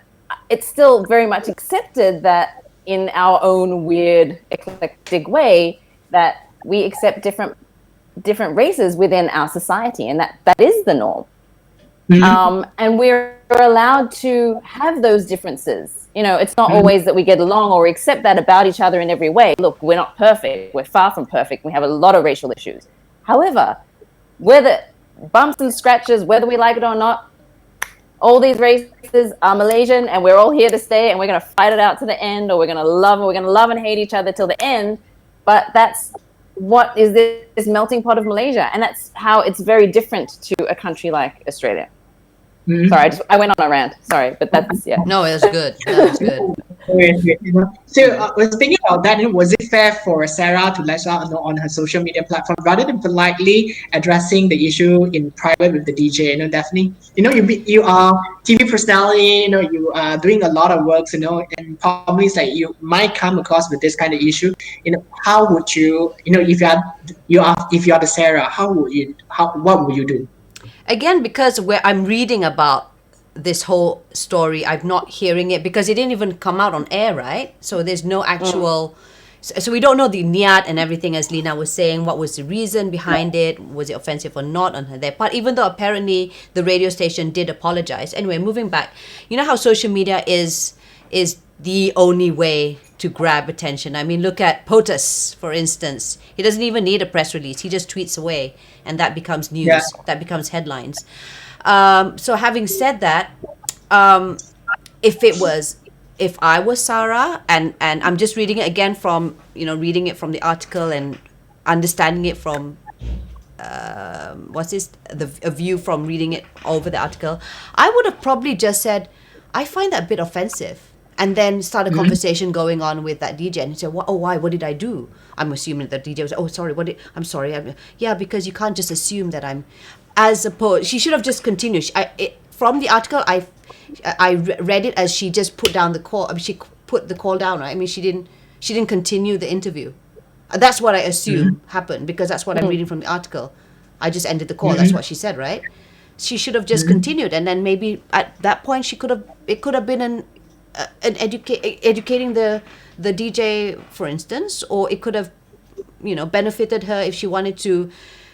it's still very much accepted that in our own weird eclectic way that we accept different races within our society, and that is the norm. And we're allowed to have those differences. It's not always that we get along or accept that about each other in every way. Look, we're not perfect. We're far from perfect. We have a lot of racial issues. However, whether bumps and scratches, whether we like it or not, all these races are Malaysian and we're all here to stay and we're going to fight it out to the end, or we're going to love and hate each other till the end. But that's what is this melting pot of Malaysia. And that's how it's very different to a country like Australia. Sorry, I went on a rant. Sorry, but that's, yeah. No, it was good. That was good. So, speaking about that, was it fair for Sarah to let out on her social media platform rather than politely addressing the issue in private with the DJ? Definitely. You are TV personality. You are doing a lot of works. And probably it's like you might come across with this kind of issue. How would you? If you are the Sarah, what would you do? Again, because I'm reading about this whole story, I'm not hearing it because it didn't even come out on air, right? So there's no actual, so we don't know the niyat and everything, as Lina was saying. What was the reason behind it? Was it offensive or not on their part? Even though apparently the radio station did apologize. Anyway, moving back, you know how social media is the only way to grab attention. I mean, look at POTUS, for instance. He doesn't even need a press release. He just tweets away and that becomes news. Yeah. That becomes headlines. So having said that, if I was Sarah and I'm just reading it again from, reading it from the article and understanding it from, a view from reading it over the article, I would have probably just said, I find that a bit offensive. And then start a conversation going on with that DJ. And he said, why? What did I do? I'm assuming that the DJ was, sorry, I'm sorry. Yeah, because you can't just assume that I'm, as opposed, she should have just continued. From the article, I read it as she just put down the call. I mean, she put the call down, right? I mean, she didn't continue the interview. That's what I assume happened because that's what I'm reading from the article. I just ended the call. That's what she said, right? She should have just continued. And then maybe at that point, it could have been educating the DJ, for instance, or it could have, benefited her if she wanted to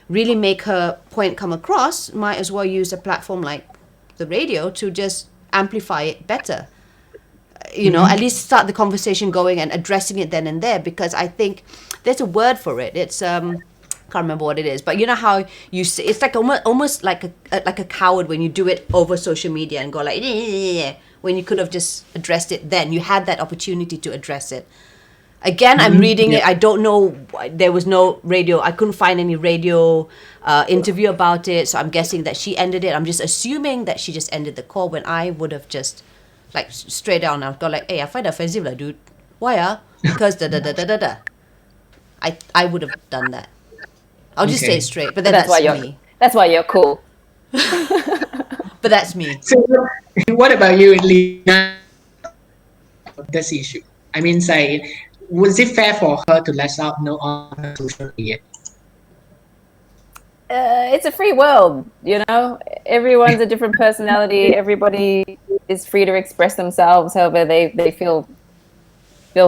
really make her point come across. Might as well use a platform like the radio to just amplify it better. At least start the conversation going and addressing it then and there, because I think there's a word for it. It's can't remember what it is, but you know how you say it's like almost like a coward when you do it over social media and go like, when you could have just addressed it then. You had that opportunity to address it. Again, I'm reading it. I don't know. There was no radio. I couldn't find any radio interview about it. So I'm guessing that she ended it. I'm just assuming that she just ended the call, when I would have just like straight down. I've got like, hey, I find it offensive, like, dude. Why? Because da. I would have done that. I'll just say it straight. But then that's me. That's why you're cool. But that's me. So, what about you, Lina? This issue. I mean, say, was it fair for her to let out know on her social media? It's a free world, you know. Everyone's a different personality. Everybody is free to express themselves however they feel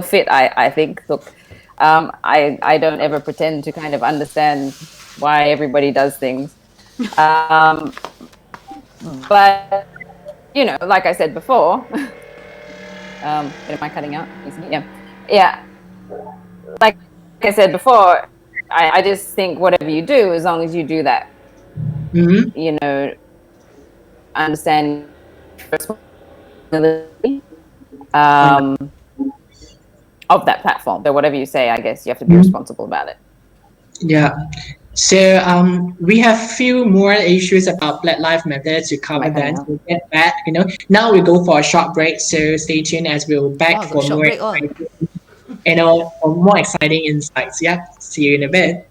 fit. I think. Look, I don't ever pretend to kind of understand why everybody does things, but you know, like I said before, am I cutting out? Yeah, yeah. Like I said before, I just think whatever you do, as long as you do that, Mm-hmm. you know, understand responsibility um, of that platform. So whatever you say, I guess you have to be responsible about it. Yeah. So we have few more issues about Black Lives Matter to Am I cover. cutting Then out? we'll get back. Now we go for a short break. So stay tuned as we'll back Wow, got for short more break all. exciting, for more exciting insights. Yeah. See you in a bit.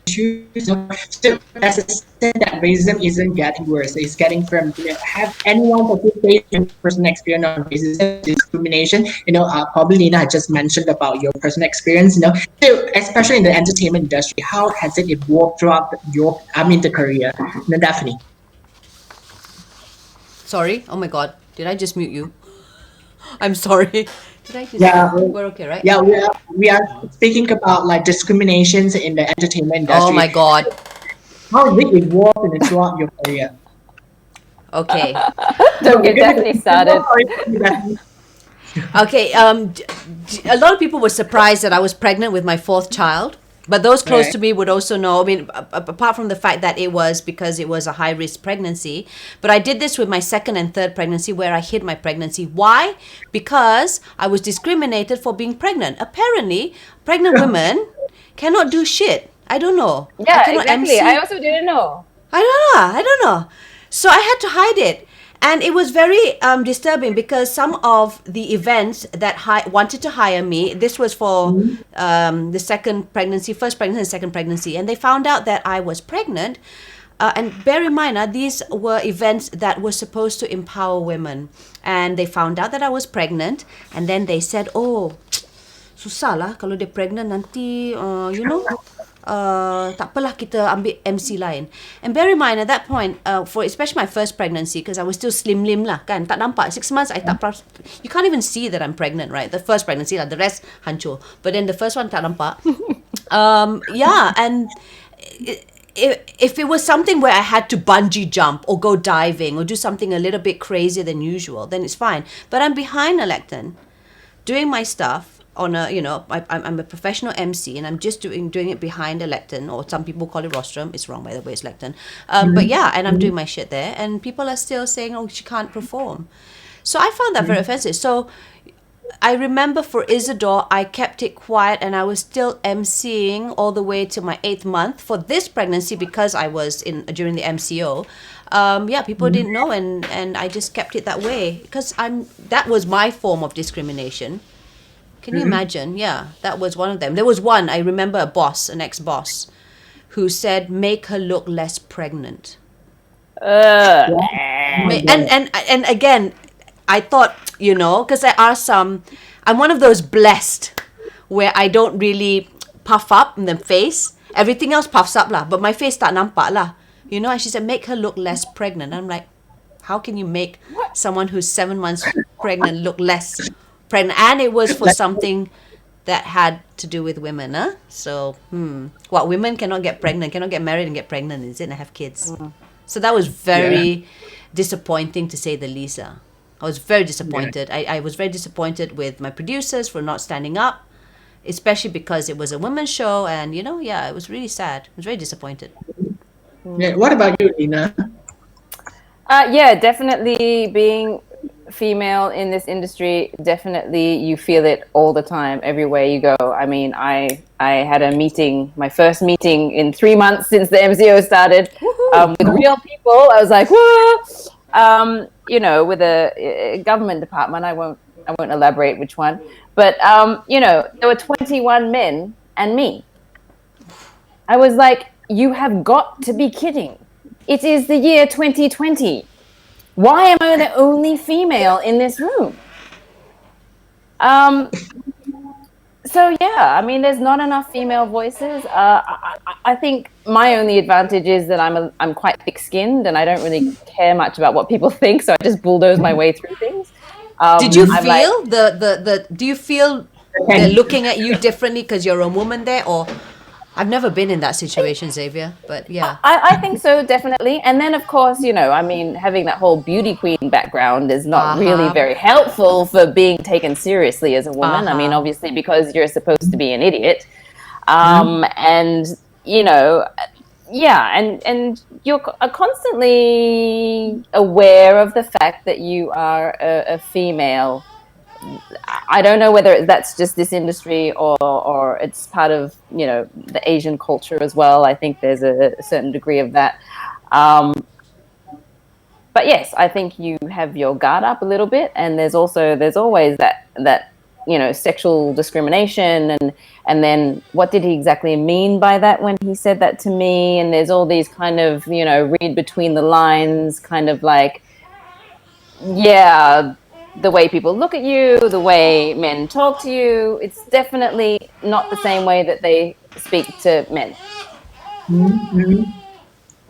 Issues. So as I said, that racism isn't getting worse. It's getting from have anyone participate in personal experience on racism, discrimination. Probably Lina had just mentioned about your personal experience. So especially in the entertainment industry, how has it evolved throughout the career? Daphne. Sorry. Oh my God. Did I just mute you? I'm sorry. Did I just? Yeah, We're okay, right? yeah, we are speaking about like discriminations in the entertainment Oh industry. my God. How has it evolved throughout your career? Okay. So Don't we're get gonna Daphne simple started. story for you, Daphne. Okay. A lot of people were surprised that I was pregnant with my fourth child. But those close Right. to me would also know. I mean, apart from the fact that it was because it was a high risk pregnancy, but I did this with my second and third pregnancy where I hid my pregnancy. Why? Because I was discriminated for being pregnant. Apparently, pregnant women cannot do shit. I don't know. I Yeah, cannot exactly. I MC. also didn't know. I don't know. I don't know. So I had to hide it. And it was very disturbing because some of the events that wanted to hire me, this was for the second pregnancy, first pregnancy and second pregnancy, and they found out that I was pregnant. And bear in mind, these were events that were supposed to empower women. And they found out that I was pregnant, and then they said, oh, susah lah kalau dia pregnant nanti, tak apalah kita ambil MC lain. And bear in mind at that point, for especially my first pregnancy, because I was still slim lah kan, tak nampak 6 months I tak you can't even see that I'm pregnant, right? The first pregnancy lah, the rest hancur. But then the first one tak nampak. Yeah, and if it was something where I had to bungee jump or go diving or do something a little bit crazier than usual, then it's fine. But I'm behind a lectern doing my stuff on a, I'm a professional MC and I'm just doing it behind a lectern, or some people call it rostrum. It's wrong, by the way, it's lectern. But yeah, and I'm doing my shit there, and people are still saying, oh, she can't perform. So I found that very offensive. So I remember for Isidore, I kept it quiet and I was still emceeing all the way to my 8th month for this pregnancy because I was in during the MCO. Yeah, people didn't know, and I just kept it that way because that was my form of discrimination. Can you imagine? Yeah, that was one of them. There was one, I remember a boss, an ex-boss, who said, make her look less pregnant. Uh, Yeah. Oh my And again, I thought, because I asked I'm one of those blessed where I don't really puff up in the face. Everything else puffs up lah, but my face tak nampak lah. And she said, make her look less pregnant. I'm like, how can you make someone who's 7 months pregnant look less pregnant? And it was for something that had to do with women, huh? So, what, women cannot get pregnant, cannot get married and get pregnant, is it, and have kids? So that was very disappointing, to say the least. I was very disappointed. I was very disappointed with my producers for not standing up, especially because it was a women's show, and it was really sad. I was very disappointed. Yeah. What about you, Lina? yeah, definitely being female in this industry, definitely you feel it all the time, everywhere you go. I mean, I had a meeting, my first meeting in 3 months since the MCO started, with real people. I was like, whoa! With a government department, I won't elaborate which one, but there were 21 men and me. I was like, you have got to be kidding. It is the year 2020. Why am I the only female in this room? So yeah, I mean, there's not enough female voices. I think my only advantage is that I'm quite thick-skinned and I don't really care much about what people think, so I just bulldoze my way through things. Did you feel do you feel they're looking at you differently because you're a woman there, or? I've never been in that situation, Xavier, but yeah. I think so, definitely. And then, of course, I mean, having that whole beauty queen background is not really very helpful for being taken seriously as a woman. I mean, obviously, because you're supposed to be an idiot. And, and you're constantly aware of the fact that you are a female. I don't know whether that's just this industry or it's part of, the Asian culture as well. I think there's a certain degree of that. But yes, I think you have your guard up a little bit, and there's always that sexual discrimination, and then what did he exactly mean by that when he said that to me? And there's all these kind of, read between the lines, kind of like, yeah, the way people look at you, the way men talk to you, it's definitely not the same way that they speak to men.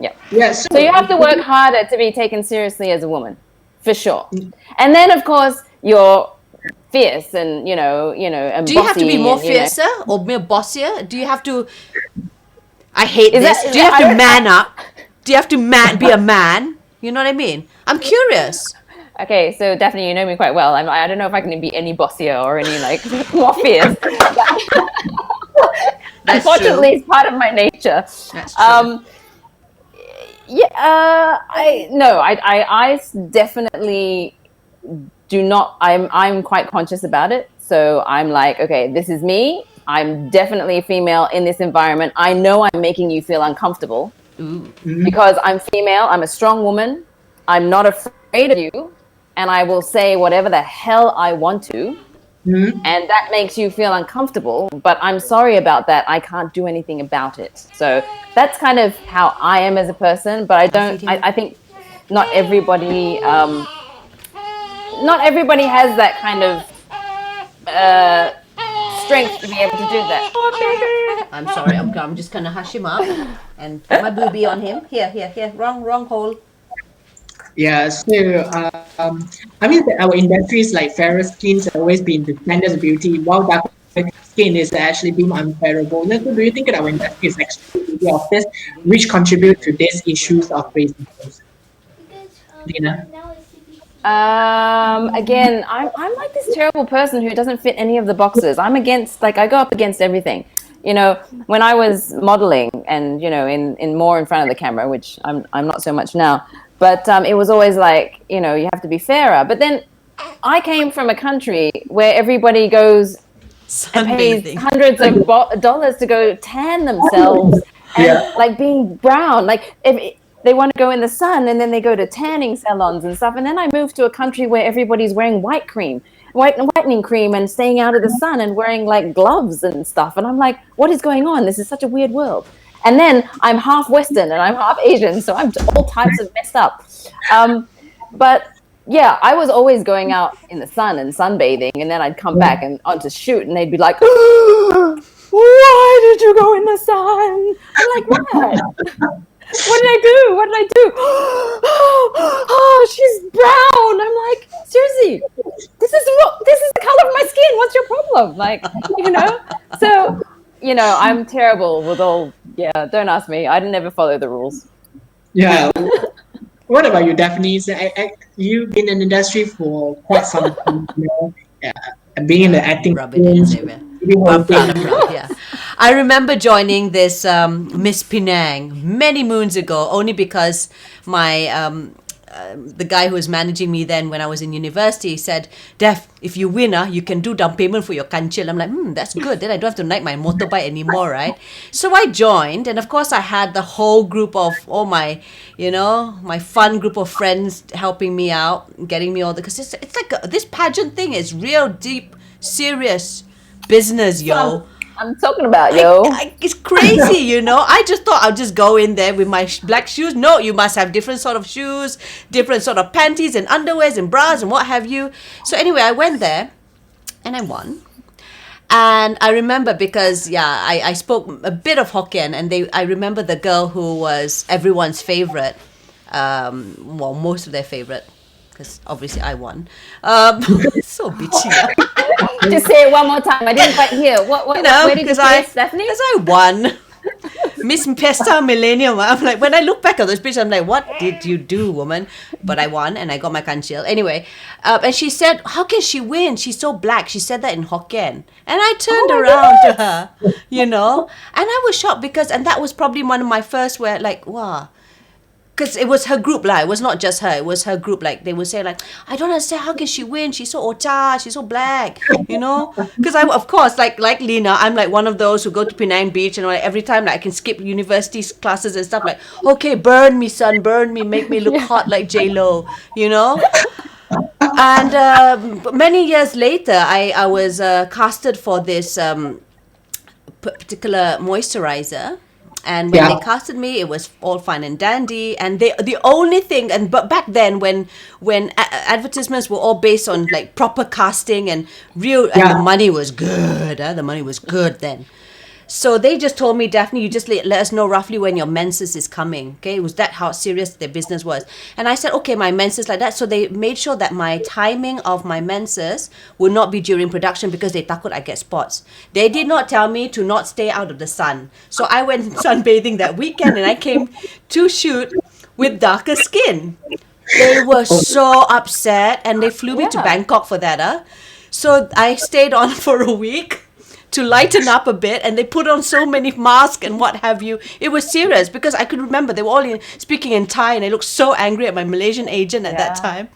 Yeah. So you have to work harder to be taken seriously as a woman, for sure. And then, of course, you're fierce and, and do you have to be more fiercer or more bossier? Do you have to... I hate this. Do you have to man up? Do you have to be a man? You know what I mean? I'm curious. Okay, so Daphne, you know me quite well. I don't know if I can be any bossier or any more fierce. Unfortunately, it's part of my nature. That's true. I definitely do not. I'm quite conscious about it. So I'm like, okay, this is me. I'm definitely a female in this environment. I know I'm making you feel uncomfortable because I'm female. I'm a strong woman. I'm not afraid of you. And I will say whatever the hell I want to, and that makes you feel uncomfortable, but I'm sorry about that. I can't do anything about it. So that's kind of how I am as a person, but I think not everybody has that kind of strength to be able to do that. I'm sorry, I'm just gonna hush him up and put my booby on him. Here, wrong hole. Yeah, so I mean, our industry is like fairer skin has always been the standard of beauty, while dark skin is actually being unfavorable. So do you think that our industry is actually beauty of this, which contribute to these issues of racism? Lina? Again, I'm like this terrible person who doesn't fit any of the boxes. I go up against everything. When I was modeling and, in more in front of the camera, which I'm not so much now, but it was always like, you have to be fairer. But then I came from a country where everybody goes and pays Sunbathing. hundreds of dollars to go tan themselves and Yeah. like being brown. Like if they want to go in the sun and then they go to tanning salons and stuff. And then I moved to a country where everybody's wearing whitening cream and staying out of the sun and wearing like gloves and stuff. And I'm like, what is going on? This is such a weird world. And then I'm half Western and I'm half Asian, so I'm all types of messed up. But yeah, I was always going out in the sun and sunbathing, and then I'd come back and onto shoot, and they'd be like, "Why did you go in the sun?" I'm like, "What? What did I do? What did I do?" Oh, she's brown. I'm like, seriously, this is the color of my skin. What's your problem? Like, So, I'm terrible with all. Yeah, don't ask me. I never follow the rules. Yeah. What about you, Daphne? So you've been in the industry for quite some time, and being in the acting Rub it in, scene, Xavier. the whole thing. Yeah. I remember joining this Miss Penang many moons ago, only because my the guy who was managing me then when I was in university said, "Def, if you win, you can do down payment for your kanchil." I'm like, that's good. Then I don't have to ride my motorbike anymore, right? So I joined, and of course I had the whole group of all my, my fun group of friends helping me out, getting me all because it's like this pageant thing is real deep, serious business, yo. I'm talking about, yo. It's crazy, I just thought I'll just go in there with my black shoes. No, you must have different sort of shoes, different sort of panties and underwears and bras and what have you. So anyway, I went there and I won. And I remember because, I spoke a bit of Hokkien, and I remember the girl who was everyone's favorite. Most of their favorite, because obviously I won. So bitchy. Just say it one more time. I didn't quite hear. Where did you say, Stephanie? Because I won. Miss Pesta Millennium. I'm like, when I look back at those pictures, I'm like, what did you do, woman? But I won and I got my kanchil. Anyway, and she said, how can she win? She's so black. She said that in Hokkien. And I turned around to her, and I was shocked and that was probably one of my first where like, wow. Because it was her group, it was not just her, it was her group. Like, they would say, like, I don't understand, how can she win? She's so ocha, she's so black, Because I'm, of course, like Lina, I'm like one of those who go to Penang Beach, and every time, I can skip university classes and stuff, like, okay, burn me, son, burn me, make me look hot like J-Lo, And many years later, I was casted for this particular moisturizer. And when they casted me, it was all fine and dandy. And the only thing, but back then when advertisements were all based on like proper casting and real, and the money was good. The money was good then. So they just told me, Daphne, you just let us know roughly when your menses is coming. Okay, it was that how serious their business was. And I said, okay, my menses like that. So they made sure that my timing of my menses would not be during production because they takut I get spots. They did not tell me to not stay out of the sun. So I went sunbathing that weekend and I came to shoot with darker skin. They were so upset and they flew me to Bangkok for that. So I stayed on for a week to lighten up a bit, and they put on so many masks and what have you. It was serious because I could remember they were all speaking in Thai, and I looked so angry at my Malaysian agent at that time.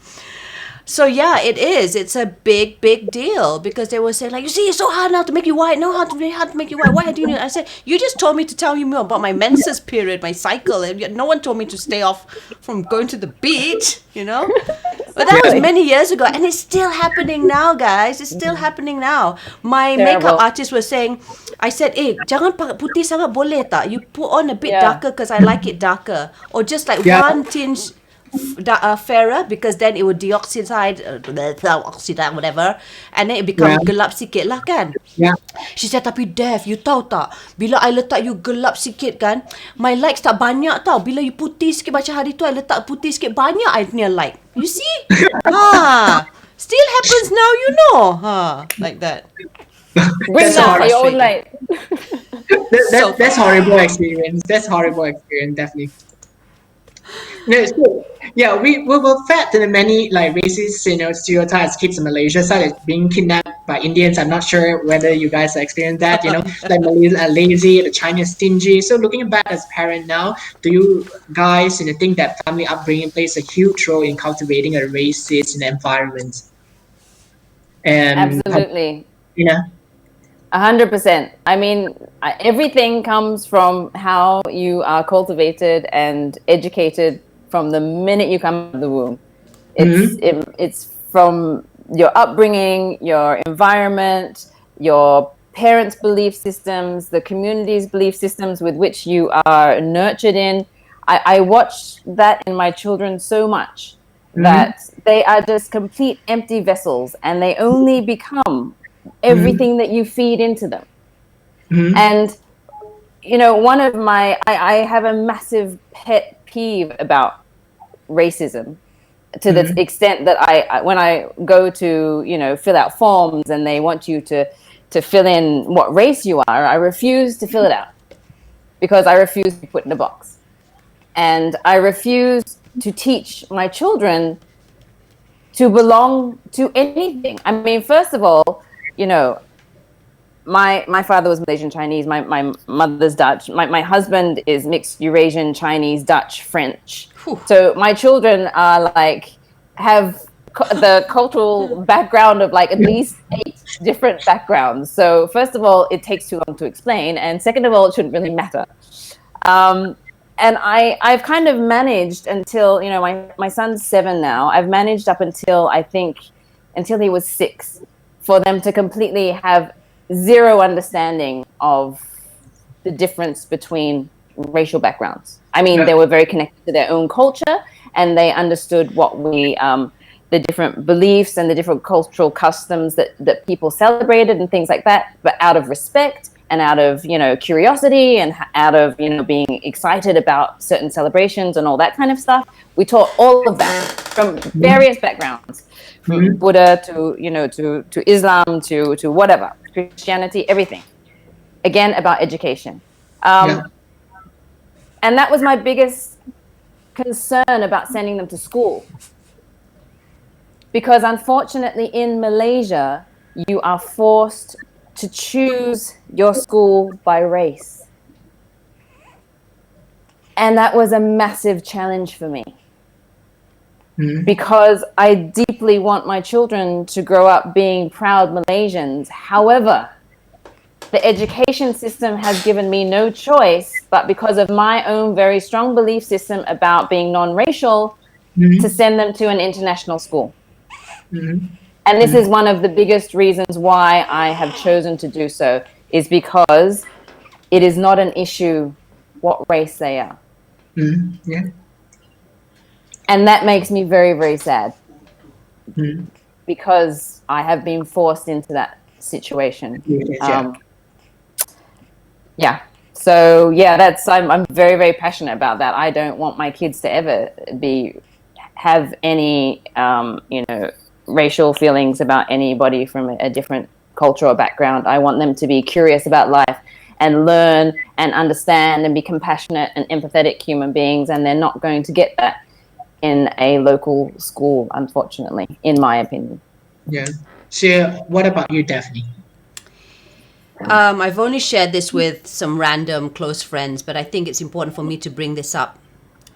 So it is. It's a big, big deal because they were saying like, you see, it's so hard now to make you white. No, hard to make you white. Why do you? I said, you just told me to tell you more about my menses period, my cycle, and no one told me to stay off from going to the beach. But that was many years ago, and it's still happening now, guys. It's still happening now. My makeup artist was saying, I said, jangan putih sangat boleh tak? You put on a bit darker because I like it darker, or just like one tinge fairer because then it would oxidate whatever, and then it become gelap sikit lah kan. She said, tapi Dev, you tahu tak, bila I letak you gelap sikit kan, my likes tak banyak tau. Bila you putih sikit macam hari tu I letak putih sikit, banyak I punya like. You see? Still happens now, like that. Bring out your own light. That's horrible experience. Definitely. No, it's good. Yeah, we were fed to the many like racist, stereotypes kids in Malaysia, such as being kidnapped by Indians. I'm not sure whether you guys have experienced that. Like Malaysians are lazy, the Chinese stingy. So looking back as a parent now, do you guys think that family upbringing plays a huge role in cultivating a racist environment? And Absolutely. you know, 100%. I mean, everything comes from how you are cultivated and educated from the minute you come out of the womb. mm-hmm, It's from your upbringing, your environment, your parents' belief systems, the community's belief systems with which you are nurtured in. I watch that in my children so much mm-hmm, that they are just complete empty vessels and they only become mm-hmm, everything that you feed into them. mm-hmm, And one of I have a massive pet peeve about racism, to the mm-hmm, extent that when I go to fill out forms and they want you to fill in what race you are, I refuse to fill it out because I refuse to be put in a box, and I refuse to teach my children to belong to anything. I mean, first of all, you know, my father was Malaysian Chinese. My mother's Dutch. My husband is mixed Eurasian Chinese Dutch French. Whew. So my children are have the cultural background of at least 8 different backgrounds. So first of all, it takes too long to explain, and second of all, it shouldn't really matter. Um, and I've kind of managed until my son's 7 now. I've managed up until I think until he was 6 for them to completely have zero understanding of the difference between racial backgrounds. I mean, yeah, they were very connected to their own culture, and they understood what the different beliefs and the different cultural customs that people celebrated and things like that. But out of respect and out of curiosity and out of being excited about certain celebrations and all that kind of stuff, we taught all of that from mm-hmm, various backgrounds, from mm-hmm, Buddha to to Islam to whatever, Christianity, everything. Again, about education. yeah, And that was my biggest concern about sending them to school. Because unfortunately, in Malaysia, you are forced to choose your school by race. And that was a massive challenge for me. mm-hmm, Because I deeply want my children to grow up being proud Malaysians. However, the education system has given me no choice, but because of my own very strong belief system about being non-racial, to mm-hmm, send them to an international school. mm-hmm, And this is one of the biggest reasons why I have chosen to do so, is because it is not an issue what race they are. mm-hmm, yeah, And that makes me very, very sad, mm-hmm, because I have been forced into that situation. it is, yeah, Yeah. So yeah, I'm very, very passionate about that. I don't want my kids to ever have any racial feelings about anybody from a different culture or background. I want them to be curious about life and learn and understand and be compassionate and empathetic human beings, and they're not going to get that in a local school, unfortunately, in my opinion. yeah. So, what about you, Daphne? I've only shared this with some random close friends, but I think it's important for me to bring this up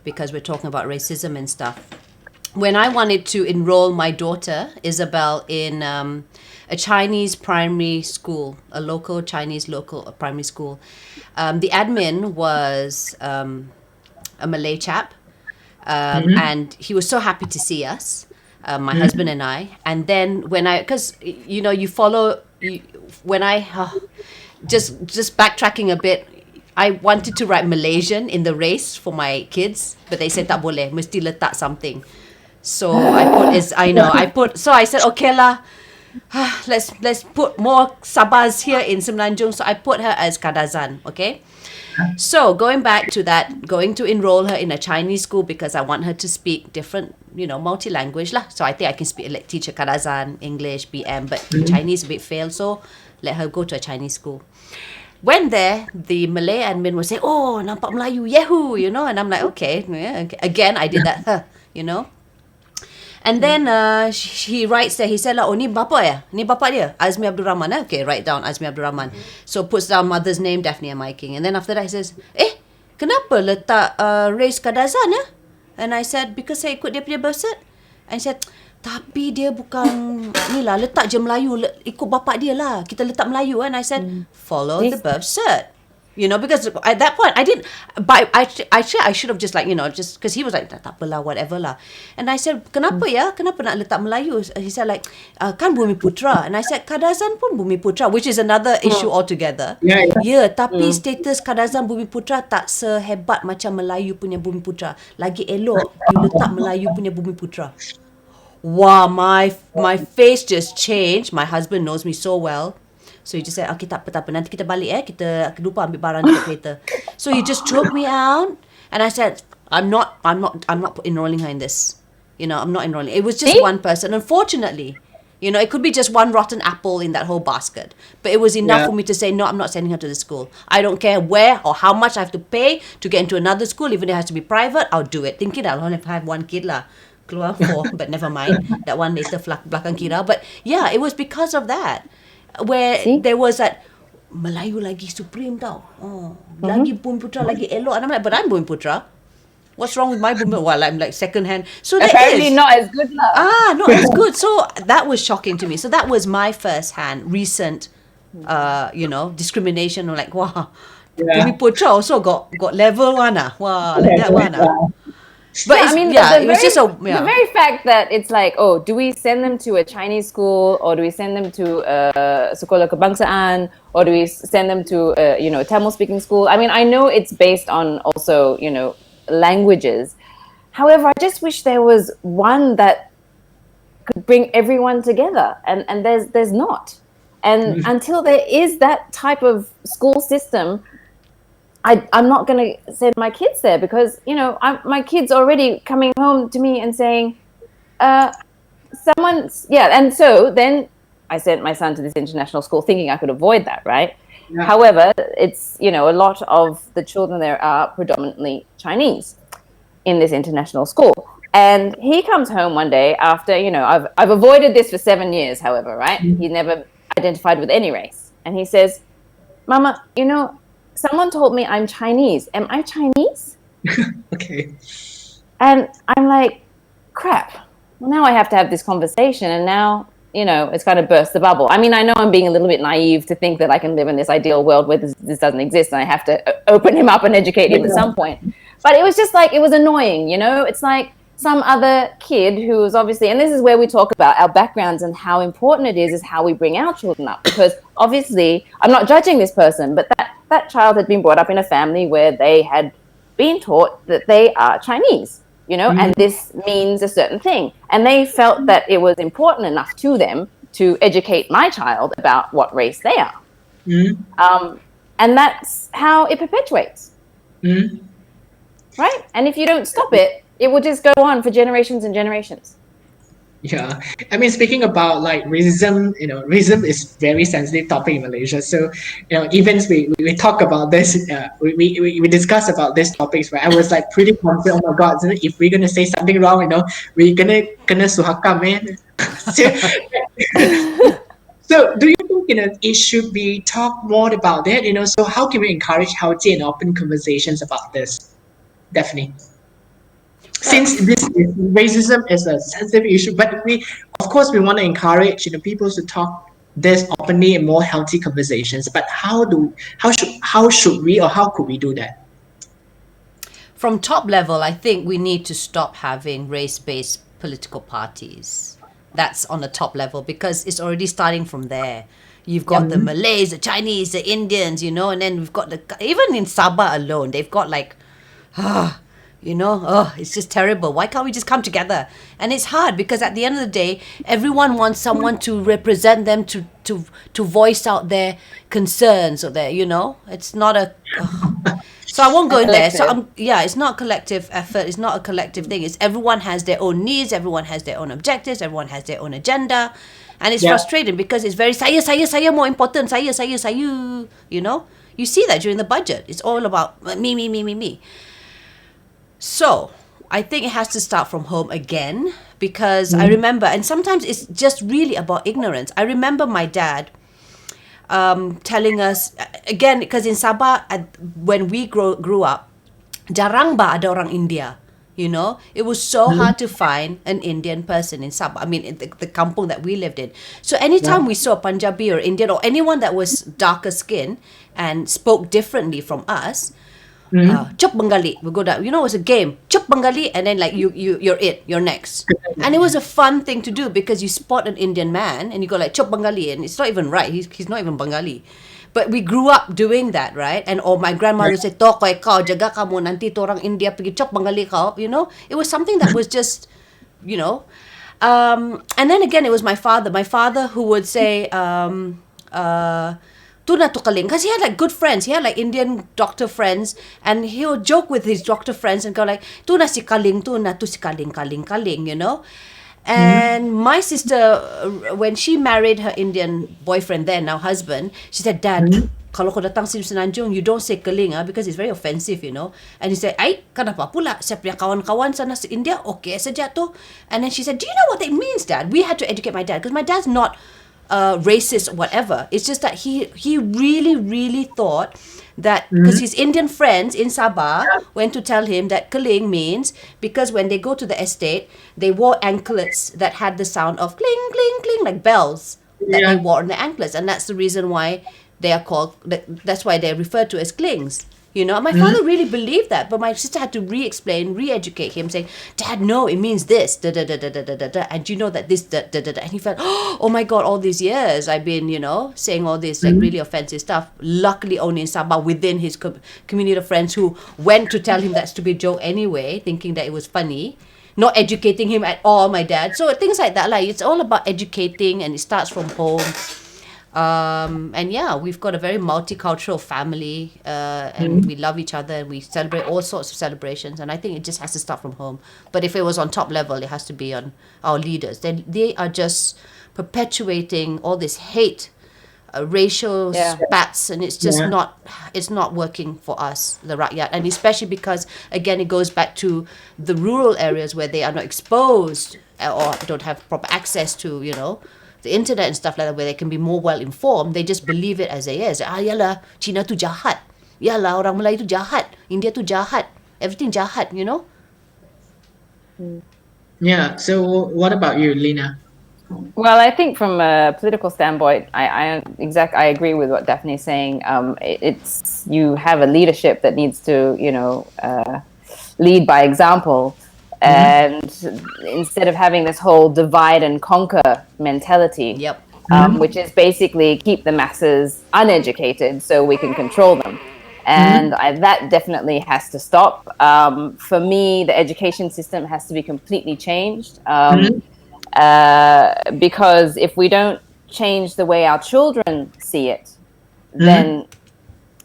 because we're talking about racism and stuff. When I wanted to enroll my daughter, Isabel, in a Chinese primary school, a local Chinese local primary school, the admin was a Malay chap, Mm-hmm, and he was so happy to see us, my mm-hmm, husband and I. And then when because you follow, when I just backtracking a bit, I wanted to write Malaysian in the race for my kids, but they said tak boleh, mesti letak something. So I said okay lah, let's put more Sabahs here in Semenanjung. So I put her as Kadazan, okay? So going back to that, going to enroll her in a Chinese school because I want her to speak different, multi-language lah. So I think I can teach her Kadazan, English, BM, but mm-hmm, Chinese a bit fail. So let her go to a Chinese school. When there, the Malay admin would say, "Oh, nampak Melayu, yahoo!" And I'm like, okay, yeah, okay. Again, I did that, you know. And then he writes there, he said, oh, ni bapa ya? Ni bapa dia, Azmi Abdul Rahman. Okay, write down Azmi Abdul Rahman. So puts down mother's name, Daphne and King. And then after that he says, kenapa letak race Kadazan ya? And I said, because saya ikut dia punya birth cert. And he said, Tapi dia bukan ni lah, letak je Melayu, ikut bapak dia lah. Kita letak Melayu kan. I said, follow the birth cert. You know, because at that point I didn't, but I should have just like, you know, just because he was like, tak apalah, whatever lah. And I said, kenapa ya? Kenapa nak letak Melayu? He said like, kan Bumi Putra. And I said, Kadazan pun Bumi Putra, which is another issue altogether. Yeah, tapi status Kadazan Bumi Putra tak sehebat macam Melayu punya Bumi Putra. Lagi elok you letak Melayu punya Bumi Putra. Wow, my face just changed. My husband knows me so well. So he just said, okay, tak apa. Nanti kita balik kita lupa ambil barang dekat kereta. So he just drove me out, and I said, I'm not enrolling her in this. You know, I'm not enrolling. It was just one person. Unfortunately, you know, it could be just one rotten apple in that whole basket. But it was enough for me to say, no, I'm not sending her to the school. I don't care where or how much I have to pay to get into another school. Even if it has to be private, I'll do it. Thinking I'll only have one kid lah. Keluar 4, but never mind. That one later belakang kira. But yeah, it was because of that. Where there was that Melayu lagi supreme tau. Lagi Bumi Putra lagi elok. And I'm like, but I'm Bumi Putra. What's wrong with my Bumi? Well, I'm like second hand. So apparently not as good lah. Not as good. So that was shocking to me. So that was my first hand recent, you know, discrimination. Like, wow, Bumi Putra also got level one Wow, like that one But I mean, it was just the very fact that it's like, oh, do we send them to a Chinese school, or do we send them to Sekolah Kebangsaan, or do we send them to you know, Tamil speaking school? I mean, I know it's based on also, you know, languages. However, I just wish there was one that could bring everyone together, and there's not. And until there is that type of school system, I'm not going to send my kids there, because, you know, my kids already coming home to me and saying, and so then I sent my son to this international school thinking I could avoid that, right? Yeah. However, it's, you know, a lot of the children there are predominantly Chinese in this international school. And he comes home one day after, you know, I've avoided this for 7 years, however, right? He never identified with any race. And he says, Mama, you know, someone told me I'm Chinese. Am I Chinese? Okay. And I'm like, crap. Well, now I have to have this conversation, and now, you know, it's kind of burst the bubble. I mean, I know I'm being a little bit naive to think that I can live in this ideal world where this doesn't exist, and I have to open him up and educate him at some point. But it was just like, it was annoying, you know? It's like some other kid who was obviously, and this is where we talk about our backgrounds and how important it is how we bring our children up. Because obviously, I'm not judging this person, but that child had been brought up in a family where they had been taught that they are Chinese, you know, and this means a certain thing. And they felt that it was important enough to them to educate my child about what race they are. And that's how it perpetuates. Right? And if you don't stop it, it will just go on for generations and generations. Yeah, I mean, speaking about like racism, you know, racism is very sensitive topic in Malaysia. So, you know, even we talk about this, we discuss about these topics, right? I was like pretty confident. Oh my God, if we're gonna say something wrong, you know, we're gonna suhaka, man. So, do you think, you know, it should be talked more about that? You know, so how can we encourage healthy and open conversations about this? Definitely. Since racism is a sensitive issue, but of course we want to encourage, you know, people to talk this openly and more healthy conversations. But how should we, or how could we do that? From top level, I think we need to stop having race-based political parties. That's on the top level, because it's already starting from there. You've got the Malays, the Chinese, the Indians, you know, and then we've got even in Sabah alone, they've got like, you know, it's just terrible. Why can't we just come together? And it's hard, because at the end of the day, everyone wants someone to represent them, to voice out their concerns, or their, you know, it's not a. So I won't go in there. So it's not a collective effort. It's not a collective thing. It's everyone has their own needs. Everyone has their own objectives. Everyone has their own agenda, and it's frustrating, because it's very saya more important. Saya. You know, you see that during the budget. It's all about me. So I think it has to start from home again, because I remember, and sometimes it's just really about ignorance. I remember my dad telling us, again, because in Sabah, when we grew up, jarang ba ada orang India. You know, it was so hard to find an Indian person in Sabah. I mean, in the kampung that we lived in. So anytime we saw Punjabi or Indian or anyone that was darker skin and spoke differently from us, Chup Bengali. We go down. You know, it's a game. Chup Bengali, and then like you're next. And it was a fun thing to do because you spot an Indian man and you go like Chup Bengali, and it's not even right. He's not even Bengali. But we grew up doing that, right? And or my grandmother said, "Tokoy kau, jaga kamu nanti orang India pergi Chup Bengali kau." You know, it was something that was just, you know. And then again, it was my father. My father who would say, Tuna to Kaling, because he had like good friends. He had like Indian doctor friends, and he would joke with his doctor friends and go like, Tuna si Kaling, Tuna tu si Kaling, Kaling, Kaling, you know. And my sister, when she married her Indian boyfriend then, now husband, she said, Dad, kalau kau datang sini Semenanjung, you don't say Keling, because it's very offensive, you know. And he said, Ay, kenapa pula? Saya punya kawan-kawan sana se India, okay saja tu. And then she said, do you know what that means, Dad? We had to educate my dad, because my dad's not racist or whatever. It's just that he really, really thought that because his Indian friends in Sabah went to tell him that Keling means because when they go to the estate, they wore anklets that had the sound of cling, cling, cling, like bells that they wore on the anklets. And that's the reason why they are called, that's why they're referred to as clings. You know, my father really believed that, but my sister had to re-explain, re-educate him, saying, Dad, no, it means this, da da da da da da da da, and you know that this, da da da da, and he felt, oh my God, all these years I've been, you know, saying all this like really offensive stuff. Luckily, only in Sabah, within his community of friends who went to tell him that stupid joke anyway, thinking that it was funny, not educating him at all, my dad. So things like that, like it's all about educating, and it starts from home. And yeah, we've got a very multicultural family, and we love each other, and we celebrate all sorts of celebrations, and I think it just has to start from home. But if it was on top level, it has to be on our leaders. They are just perpetuating all this hate, racial spats, and it's just it's not working for us, the rakyat. And especially because again it goes back to the rural areas where they are not exposed or don't have proper access to, you know, the internet and stuff like that, where they can be more well informed. They just believe it as it is. Yalah, Cina tu jahat. Yalah, orang Melayu tu jahat. India tu jahat. Everything jahat, you know. Yeah. So what about you, Lina? Well, I think from a political standpoint, I agree with what Daphne's saying. It's you have a leadership that needs to, you know, lead by example. And instead of having this whole divide and conquer mentality, which is basically keep the masses uneducated so we can control them. And that definitely has to stop. For me, the education system has to be completely changed. Because if we don't change the way our children see it, then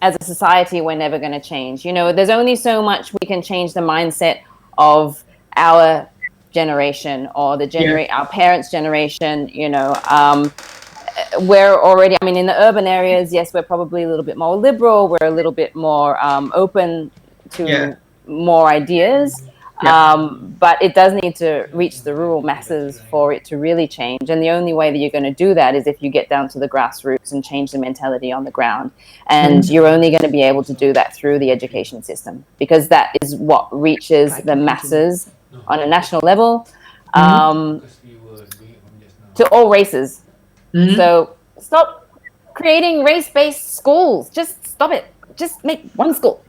as a society, we're never going to change. You know, there's only so much we can change the mindset of our generation or our parents' generation. You know, we're already, I mean, in the urban areas, yes, we're probably a little bit more liberal. We're a little bit more open to more ideas. But it does need to reach the rural masses for it to really change. And the only way that you're going to do that is if you get down to the grassroots and change the mentality on the ground. And you're only going to be able to do that through the education system, because that is what reaches the masses on a national level, to all races. So stop creating race-based schools. Just stop it. Just make one school.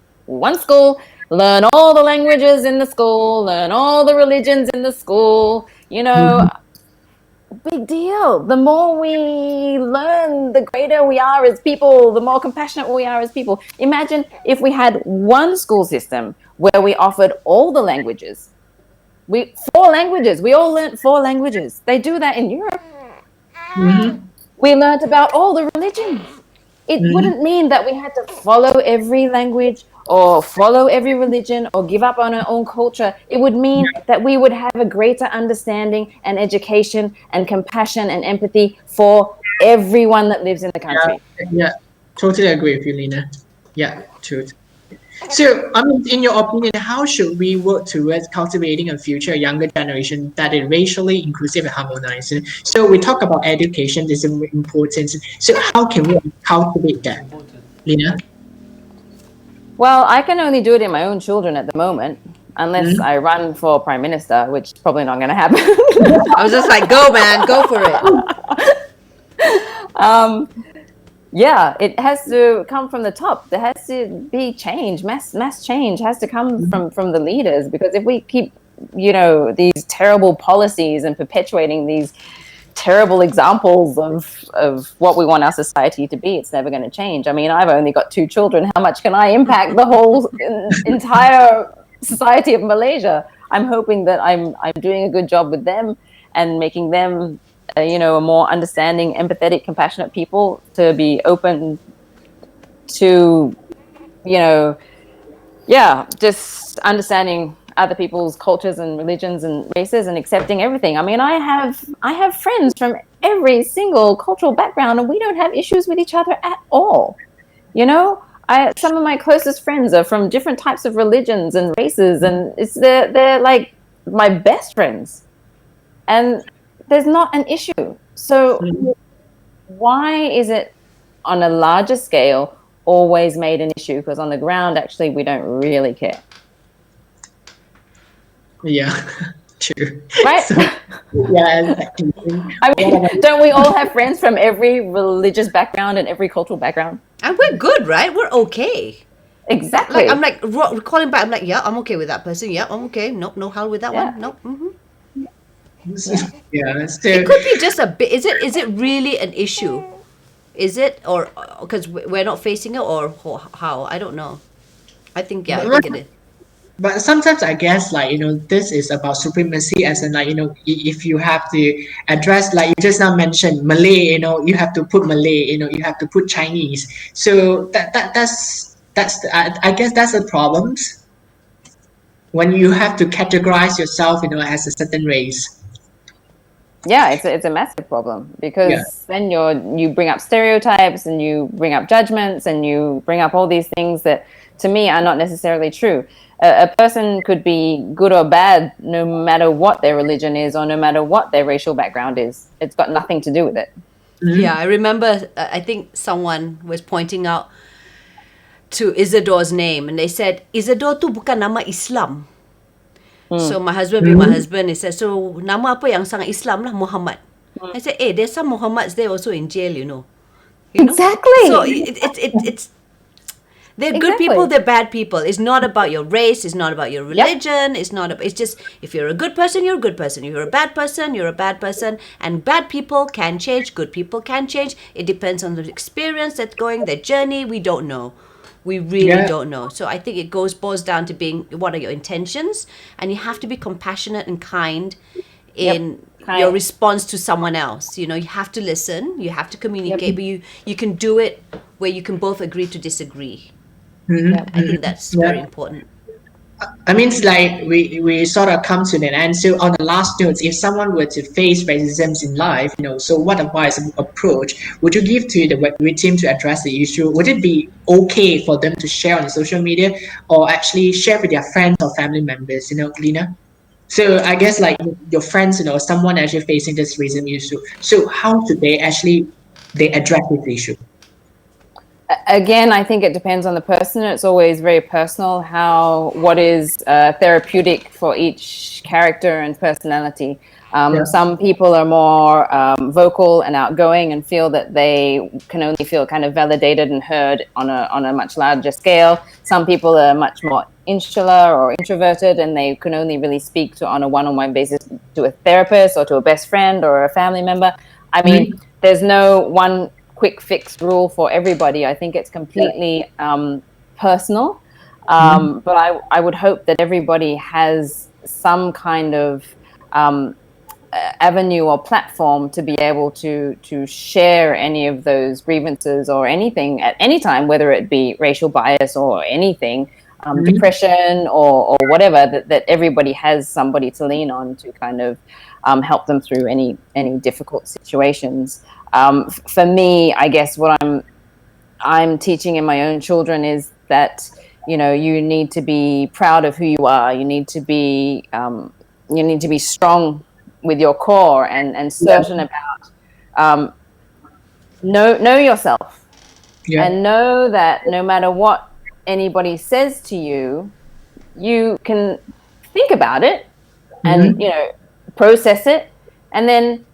Learn all the languages in the school, learn all the religions in the school, you know, big deal. The more we learn, the greater we are as people, the more compassionate we are as people. Imagine if we had one school system where we offered all the languages. 4 languages. We all learned 4 languages. They do that in Europe. We learned about all the religions. It wouldn't mean that we had to follow every language or follow every religion or give up on our own culture. It would mean that we would have a greater understanding and education and compassion and empathy for everyone that lives in the country. Yeah, totally agree with you, Lina. Yeah, true. So, I mean, in your opinion, how should we work towards cultivating a future younger generation that is racially inclusive and harmonized? So, we talk about education, this is important. So, how can we cultivate that, Lina? Well, I can only do it in my own children at the moment. unless I run for prime minister, which is probably not going to happen. I was just like, go, man, go for it. Yeah, it has to come from the top. There has to be change. Mass change has to come from the leaders, because if we keep, these terrible policies and perpetuating these terrible examples of what we want our society to be, it's never going to change. I mean, I've only got 2 children. How much can I impact the whole entire society of Malaysia? I'm hoping that I'm doing a good job with them and making them a more understanding, empathetic, compassionate people, to be open to, just understanding other people's cultures and religions and races and accepting everything. I mean, I have friends from every single cultural background, and we don't have issues with each other at all. Some of my closest friends are from different types of religions and races, and they're like my best friends, and there's not an issue. So why is it on a larger scale always made an issue? Because on the ground, actually, we don't really care. Yeah, true. Right? So, yeah, exactly. I mean, don't we all have friends from every religious background and every cultural background? And we're good, right? We're okay. Exactly. Like, I'm like calling back. I'm like, yeah, I'm okay with that person. Yeah, I'm okay. Nope, no hell with that one. Nope. Yeah, so It could be just a bit. Is it really an issue? Is it, or because we're not facing it, or how? I don't know. I think I think it is. but sometimes I guess, like, this is about supremacy, as in, like, if you have to address, like you just now mentioned, Malay, you have to put Malay, you have to put Chinese. So I guess that's a problem when you have to categorize yourself, as a certain race. Yeah, it's a massive problem, because Yeah. then you bring up stereotypes, and you bring up judgments, and you bring up all these things that, to me, are not necessarily true. A person could be good or bad no matter what their religion is, or no matter what their racial background is. It's got nothing to do with it. Yeah, I remember. I think someone was pointing out to Isadore's name, and they said Isadore tu bukan nama Islam. So my husband being my husband, he said, so nama apa yang sangat Islam lah, Muhammad. I said, there's some Muhammads there also in jail, you know. Exactly. So it's they're good people, they're bad people. It's not about your race, it's not about your religion, it's just, if you're a good person, you're a good person. If you're a bad person, you're a bad person. And bad people can change, good people can change. It depends on the experience that's going, their journey. We don't know. We really don't know. So I think it boils down to being, what are your intentions? And you have to be compassionate and kind in your response to someone else. You have to listen, you have to communicate, but you can do it where you can both agree to disagree. I think that's very important. I mean, it's like we sort of come to an end. So on the last notes, if someone were to face racism in life, so what advice, approach would you give to the victim to address the issue? Would it be okay for them to share on the social media, or actually share with their friends or family members, Lina? So I guess, like, your friends, someone actually facing this racism issue. So how should they address this issue? Again, I think it depends on the person. It's always very personal what is therapeutic for each character and personality. Some people are more vocal and outgoing and feel that they can only feel kind of validated and heard on a much larger scale. Some people are much more insular or introverted, and they can only really speak on a one-on-one basis to a therapist or to a best friend or a family member. I mean, there's no one quick fix rule for everybody. I think it's completely personal, but I would hope that everybody has some kind of avenue or platform to be able to share any of those grievances or anything at any time, whether it be racial bias or anything, depression or whatever, that everybody has somebody to lean on to kind of help them through any difficult situations. For me, I guess what I'm teaching in my own children is that, you need to be proud of who you are. You need to be strong with your core and certain about know yourself, and know that no matter what anybody says to you, you can think about it and, Mm-hmm. you know, process it, and then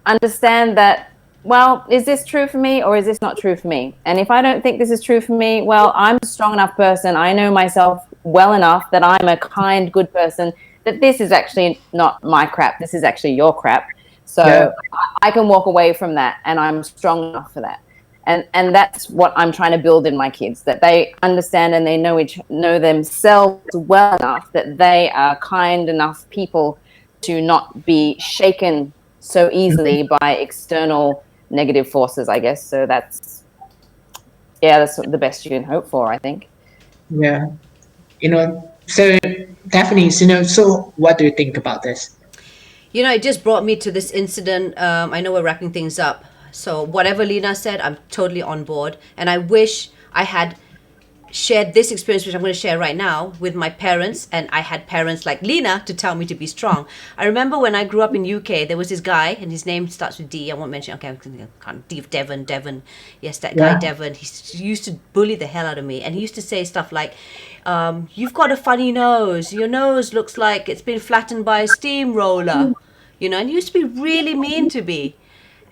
understand that, well, is this true for me or is this not true for me? And if I don't think this is true for me, well, I'm a strong enough person. I know myself well enough that I'm a kind, good person, that this is actually not my crap. This is actually your crap. Yeah. So I can walk away from that, and I'm strong enough for that. And that's what I'm trying to build in my kids, that they understand and they know themselves well enough that they are kind enough people to not be shaken so easily by external negative forces, I guess. So that's the best you can hope for, I think. Yeah. So definitely, so what do you think about this? It just brought me to this incident. I know we're wrapping things up. So, whatever Lina said, I'm totally on board. And I wish I had shared this experience, which I'm going to share right now, with my parents, and I had parents like Lina to tell me to be strong. I remember when I grew up in UK, there was this guy, and his name starts with D. I won't mention. Okay, I can't. Devon. Yes, that guy Yeah. Devon. He used to bully the hell out of me, and he used to say stuff like, "You've got a funny nose. Your nose looks like it's been flattened by a steamroller." And he used to be really mean to me.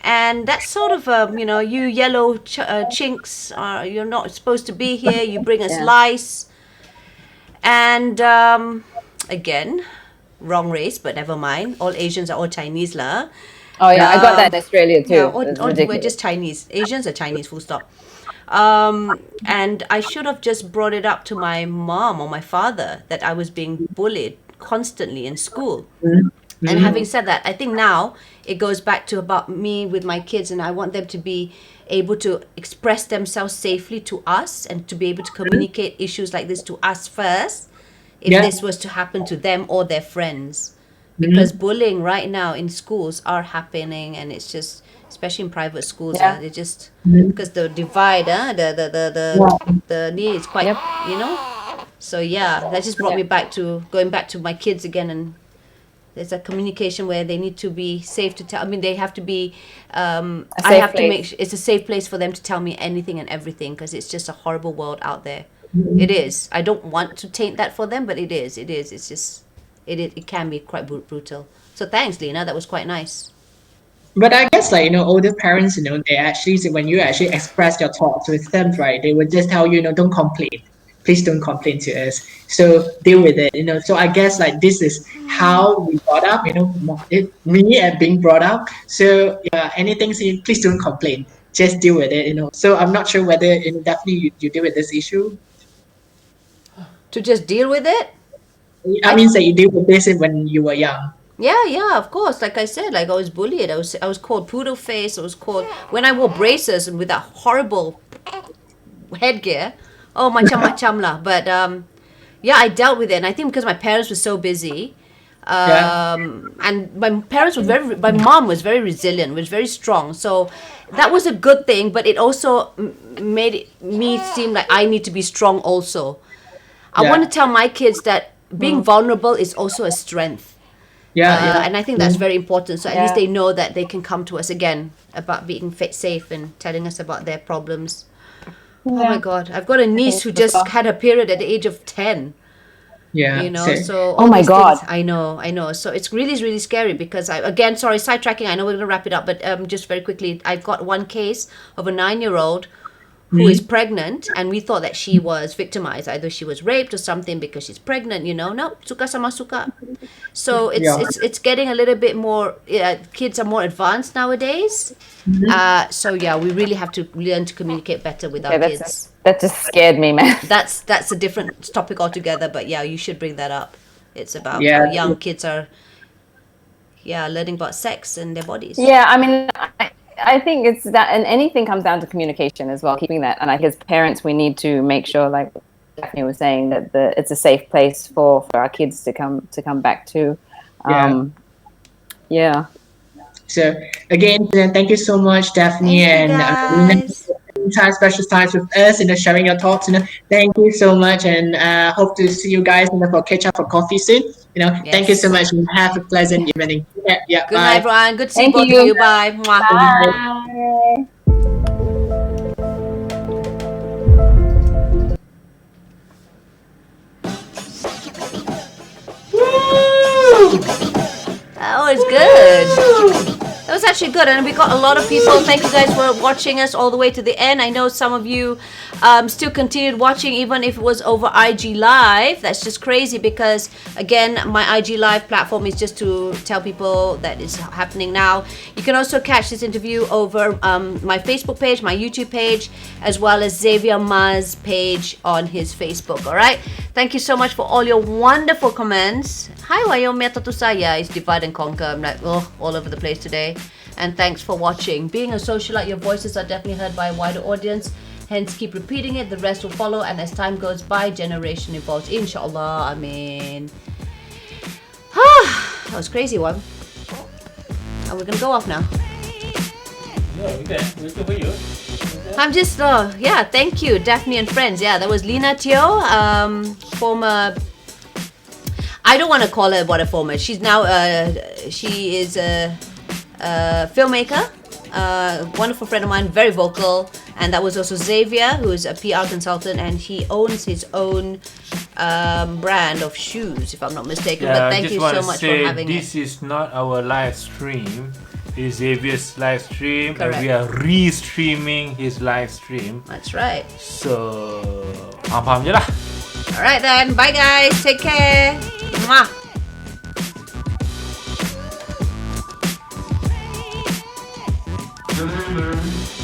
And that's sort of, you yellow chinks, you're not supposed to be here. You bring us Yeah. lice. And again, wrong race, but never mind. All Asians are all Chinese, lah. Oh yeah, I got that in Australia Yeah, too. It's we're ridiculous. just Chinese. Asians are Chinese, full stop. And I should have just brought it up to my mom or my father that I was being bullied constantly in school. And Mm-hmm. having said that, I think now it goes back to about me with my kids, and I want them to be able to express themselves safely to us and to be able to communicate issues like this to us first if Yeah. this was to happen to them or their friends. Because Mm-hmm. bullying right now in schools are happening, and it's just, especially in private schools, Yeah. they just, Mm-hmm. because the divide, Yeah. the need is quite, Yep. So yeah, that just brought Yeah. me back to going back to my kids again, and there's a communication where they need to be safe to tell. I mean, they have to be. A I safe have to make place. it's a safe place for them to tell me anything and everything, because it's just a horrible world out there. It is. I don't want to taint that for them, but it is. It is. It's just. It can be quite brutal. So thanks, Lena. That was quite nice. But I guess like older parents, they actually say when you actually express your thoughts with them, right? They would just tell you, don't complain. Please don't complain to us. So deal with it. So I guess like this is how we brought up, me and being brought up. So yeah, anything say please don't. Just deal with it. So I'm not sure whether definitely you deal with this issue. To just deal with it. I I mean, say you deal with this when you were young. Yeah, of course. Like I said, like I was bullied. I was called poodle face. I was called when I wore braces and with that horrible headgear. Oh, macam-macam lah. But yeah, I dealt with it, and I think because my parents were so busy, Yeah. and my mom was very resilient, was very strong. So that was a good thing, but it also me seem like I need to be strong also. I want to Yeah. tell my kids that being vulnerable is also a strength. Yeah. Yeah. And I think that's very important. So at least Yeah. they know that they can come to us again about being safe and telling us about their problems. Oh my Yeah. God. I've got a niece who just had a period at the age of 10, Yeah. So so Oh all my these things, God. I know. So it's really, really scary because again, sorry, sidetracking. I know we're going to wrap it up, but just very quickly, I've got one case of a 9-year-old who is mm, pregnant, and we thought that she was victimized. Either she was raped or something because she's pregnant, No, suka sama suka. So it's yeah. it's it's getting a little bit more. Kids are more advanced nowadays. So yeah, we really have to learn to communicate better with our Okay, kids. that just scared me, man. That's a different topic altogether. But yeah, you should bring that up. It's about how Yeah. young kids are, yeah, learning about sex and their bodies. Yeah, I mean, I think it's that, and anything comes down to communication as well, keeping that. And I guess parents, we need to make sure, like Daphne was saying, that it's a safe place for our kids to come back to. Yeah. Yeah. So again, thank you so much, Daphne Thank you, and Lina, guys. for time, special times with us, sharing your thoughts. Thank you so much, and hope to see you guys, for catch up for coffee soon. Thank you so Yes. much, and have a pleasant evening. Yeah, yeah, Good night, bye. everyone. Good to see Thank both of you. you. Bye. Mwah. Bye. Oh, it's good. That was actually good, and we got a lot of people. Thank you guys for watching us all the way to the end. I know some of you still continued watching even if it was over IG Live. That's just crazy because, again, my IG Live platform is just to tell people that it's happening now. You can also catch this interview over my Facebook page, my YouTube page, as well as Xavier Ma's page on his Facebook, all right? Thank you so much for all your wonderful comments. Hi, wayo meta tu saya is divide and conquer. I'm like, oh, all over the place today. And thanks for watching. Being a socialite, your voices are definitely heard by a wider audience. Hence, keep repeating it. The rest will follow. And as time goes by, generation evolves. Inshallah. Amin. That was crazy one. And we're going to go off now. No, we can. We'll for you. I'm just, yeah, thank you. Daphne and friends. Yeah, that was Lina Teoh, former... I don't want to call her what a former. She's now, she is a filmmaker, wonderful friend of mine, very vocal. And that was also Xavier, who is a PR consultant, and he owns his own brand of shoes, if I'm not mistaken. Yeah, but thank you so much for having this it. is not our live stream. It's Xavier's live stream. Correct. And we are re-streaming his live stream. That's right. So, faham je lah. Alright then, bye guys, take care. Mwah. Mm-hmm.